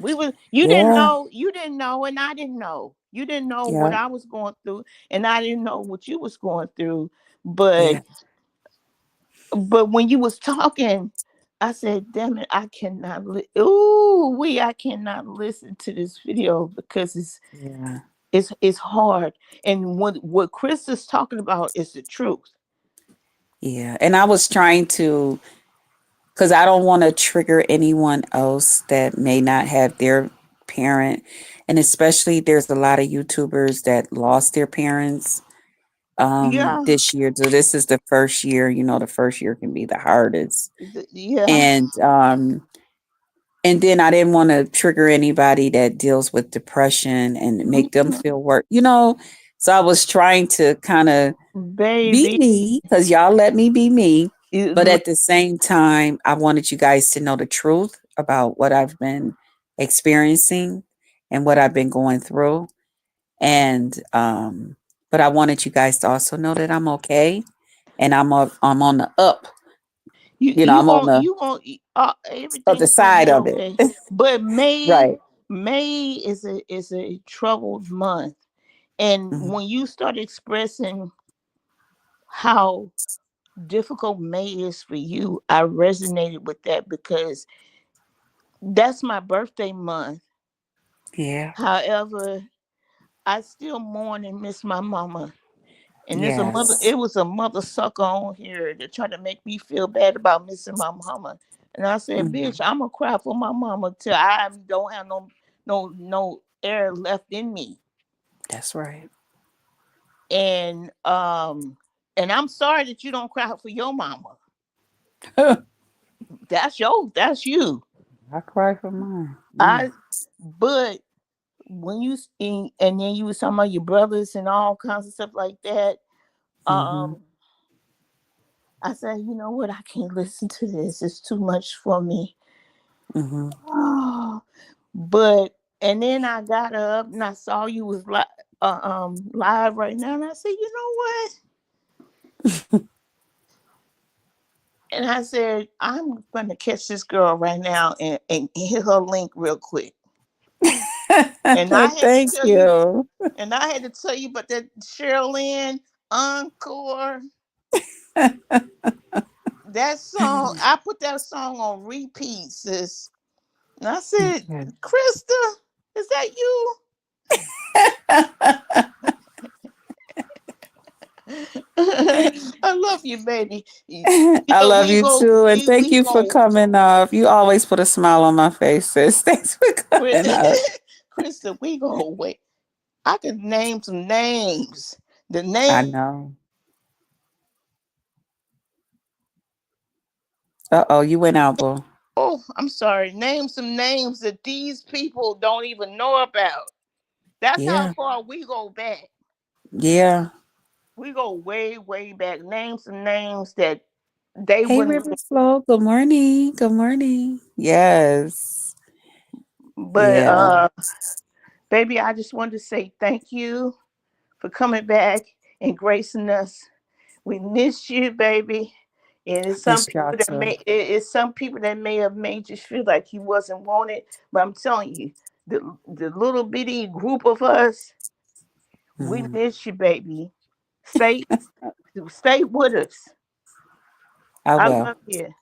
We was yeah, you didn't know, and I didn't know. You didn't know what yeah, I was going through, and I didn't know what you was going through. But yeah, when you was talking, I said, "Damn it, I cannot. Ooh, I cannot listen to this video because yeah, it's hard." And what Chris is talking about is the truth. yeah. And I was trying to, because I don't want to trigger anyone else that may not have their parent, and especially there's a lot of YouTubers that lost their parents Yeah, this year. So this is the first year. You know, the first year can be the hardest, yeah. and then I didn't want to trigger anybody that deals with depression and make them Mhm. feel worse, you know. So I was trying to kind of be Baby, me because y'all let me be me. But it- at the same time, I wanted you guys to know the truth about what I've been experiencing and what I've been going through. And but I wanted you guys to also know that I'm okay and I'm on the up. You know, I'm on the you won't other everything's gonna side be of it. okay. But Right. May is a troubled month, and Mhm. when you start expressing how difficult May is for you, I resonated with that because that's my birthday month. Yeah. However, I still mourn and miss my mama. And Yes. it was a mother sucker on here that tried to make me feel bad about missing my mama. And I said, bitch, Mhm. I'm gonna cry for my mama till I don't have no air left in me. That's right. And and I'm sorry that you don't cry for your mama. That's you. I cry for mine. Mm. I but when and then you was talking about your brothers and all kinds of stuff like that. Mhm. Um, I said, you know what? I can't listen to this. It's too much for me. Mhm. But and then I got up and I saw you was live right now, and I said, you know what? And I said, I'm gonna catch this girl right now and hit her link real quick. And I had to Thank tell you, you. about that Sherilyn Encore. That song, I put that song on repeat, sis. And I said, Okay. Krista, is that you? I love you, baby. You I know, love you too, and thank we you for go, coming up. You always put a smile on my face, sis. Thanks for coming up. Krista, we go wait. I could name some names. The I name, know. Uh-oh, you went out, boo. oh, I'm sorry. Name some names that these people don't even know about. That's how Yeah. far we go back. Yeah. We go way, way back. Name some names that they Hey, wouldn't River Flow. Good morning. Good morning. Yes. But Yeah. baby, I just wanted to say thank you for coming back and gracing us. We missed you, baby. And I it's some missed y'all people that too. it's some people that may have made you feel like you wasn't wanted. But I'm telling you, the little bitty group of us, we Mhm. miss you, baby. Stay stay with us. I I will. love you.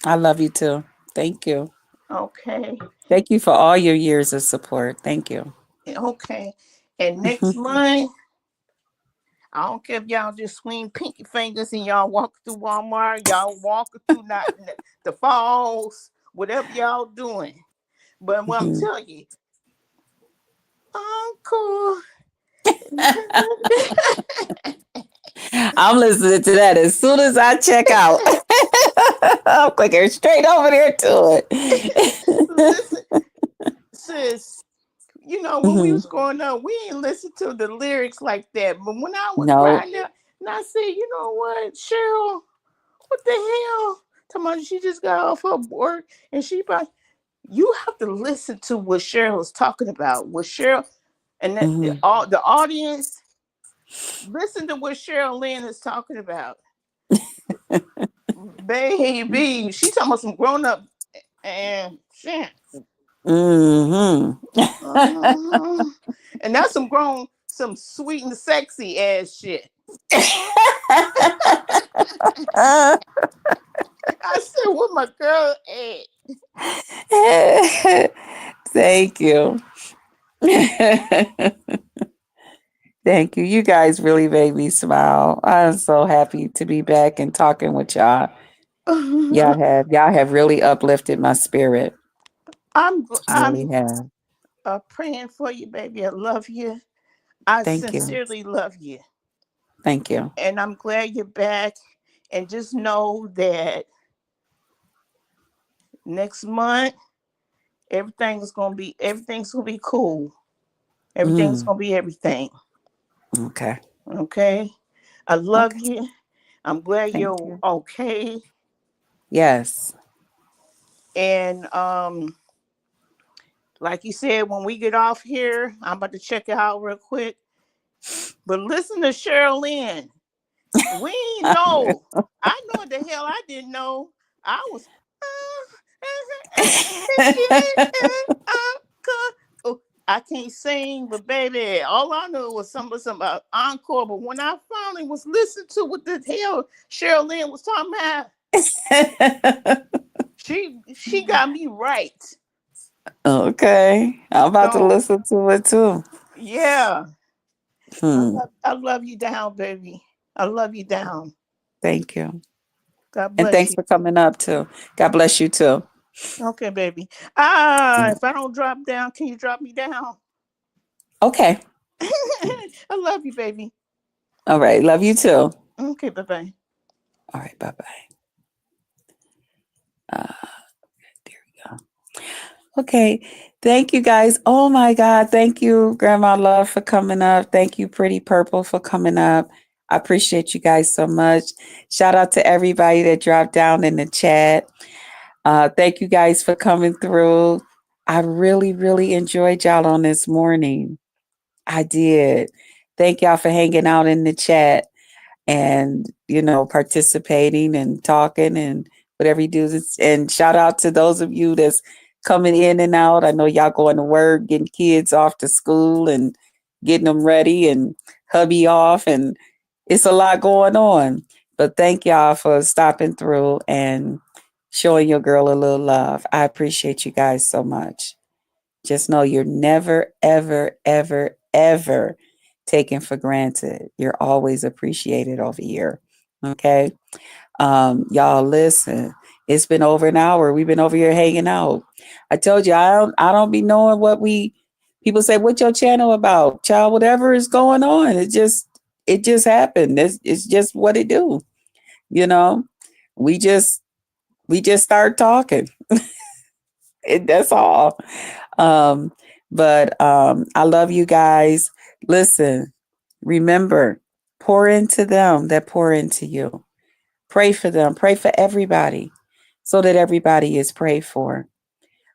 I love you too. Thank you. Okay. Thank you for all your years of support. Thank you. Okay. And next month, I don't care if y'all just swing pinky fingers and y'all walk through Walmart, y'all walk through not the falls, whatever y'all doing. But what I'm Mhm. telling you, Uncle. I'm listening to that as soon as I check out. I'm clicking straight over there to it. Listen, sis, when we Mhm. was growing up, we ain't listen to the lyrics like that. But when I was No. riding up, and I said, you know what, Cheryl, what the hell? Talking about she just got off her work and she about you have to listen to what Cheryl's talking about. What Cheryl and Mhm. all the audience listen to what Cheryl Lynn is talking about. Baby, she talking about some grown up and shit. Mhm. Uh-huh. And that's some sweet and sexy ass shit. I said, what my girl at? Thank you. Thank you. You guys really made me smile. I'm so happy to be back and talking with y'all. Y'all have really uplifted my spirit. I'm Really have. praying for you, baby. I love you. I Thank you. sincerely love you, Thank you. and I'm glad you're back. And just know that next month everything's gonna be cool. Everything's Mm, gonna be everything. okay. Okay. I love Okay. you. I'm glad Thank you're you. okay. Yes. And like you said, when we get off here, I'm about to check it out real quick. But listen to Cheryl Lynn. We ain't know. I know what the hell I didn't know. I was oh, I can't sing, but baby, all I knew was something about encore. But when I finally was listening to what the hell Cheryl Lynn was talking about, she got me right. Okay. I'm about to So listen to it too. yeah, Hmm. I love you down, baby. I love you down. Thank you. God And bless thanks you. for coming up too. God bless you too. Okay, baby. Mm. If I don't drop down, can you drop me down? Okay. I love you, baby. All right. Love you too. Okay, bye bye. All right. Bye bye. Uh, there we go. Okay. Thank you guys. Oh my God. Thank you, Grandma Love, for coming up. Thank you, Pretty Purple, for coming up. I appreciate you guys so much. Shout out to everybody that dropped down in the chat. Thank you guys for coming through. I really, really enjoyed y'all on this morning. I did. Thank y'all for hanging out in the chat and, participating and talking and whatever you do. And shout out to those of you that's coming in and out. I know y'all going to work, getting kids off to school and getting them ready and hubby off. And it's a lot going on. But thank y'all for stopping through and showing your girl a little love. I appreciate you guys so much. Just know you're never, ever, ever, ever taken for granted. You're always appreciated over here. Okay. Y'all listen. It's been over an hour. We've been over here hanging out. I told you I don't be knowing what we people say, what's your channel about? Child, whatever is going on. It just happened. It's just what it do. You know? We just start talking. That's all. Um, but I love you guys. Listen, remember, pour into them that pour into you. Pray for them. Pray for everybody so that everybody is prayed for.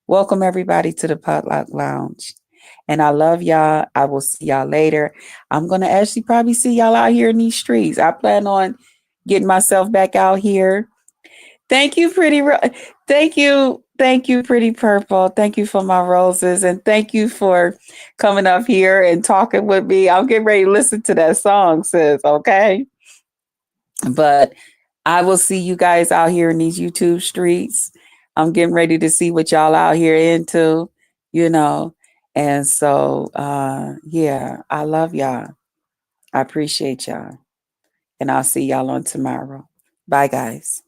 Welcome everybody to the Potluck Lounge. And I love y'all. I will see y'all later. I'm gonna actually probably see y'all out here in these streets. I plan on getting myself back out here. Thank you, thank you, Pretty Purple. Thank you for my roses, and thank you for coming up here and talking with me. I'm getting ready to listen to that song, sis. Okay, but I will see you guys out here in these YouTube streets. I'm getting ready to see what y'all out here into, you know. And so, yeah, I love y'all. I appreciate y'all. And I'll see y'all on tomorrow. Bye, guys.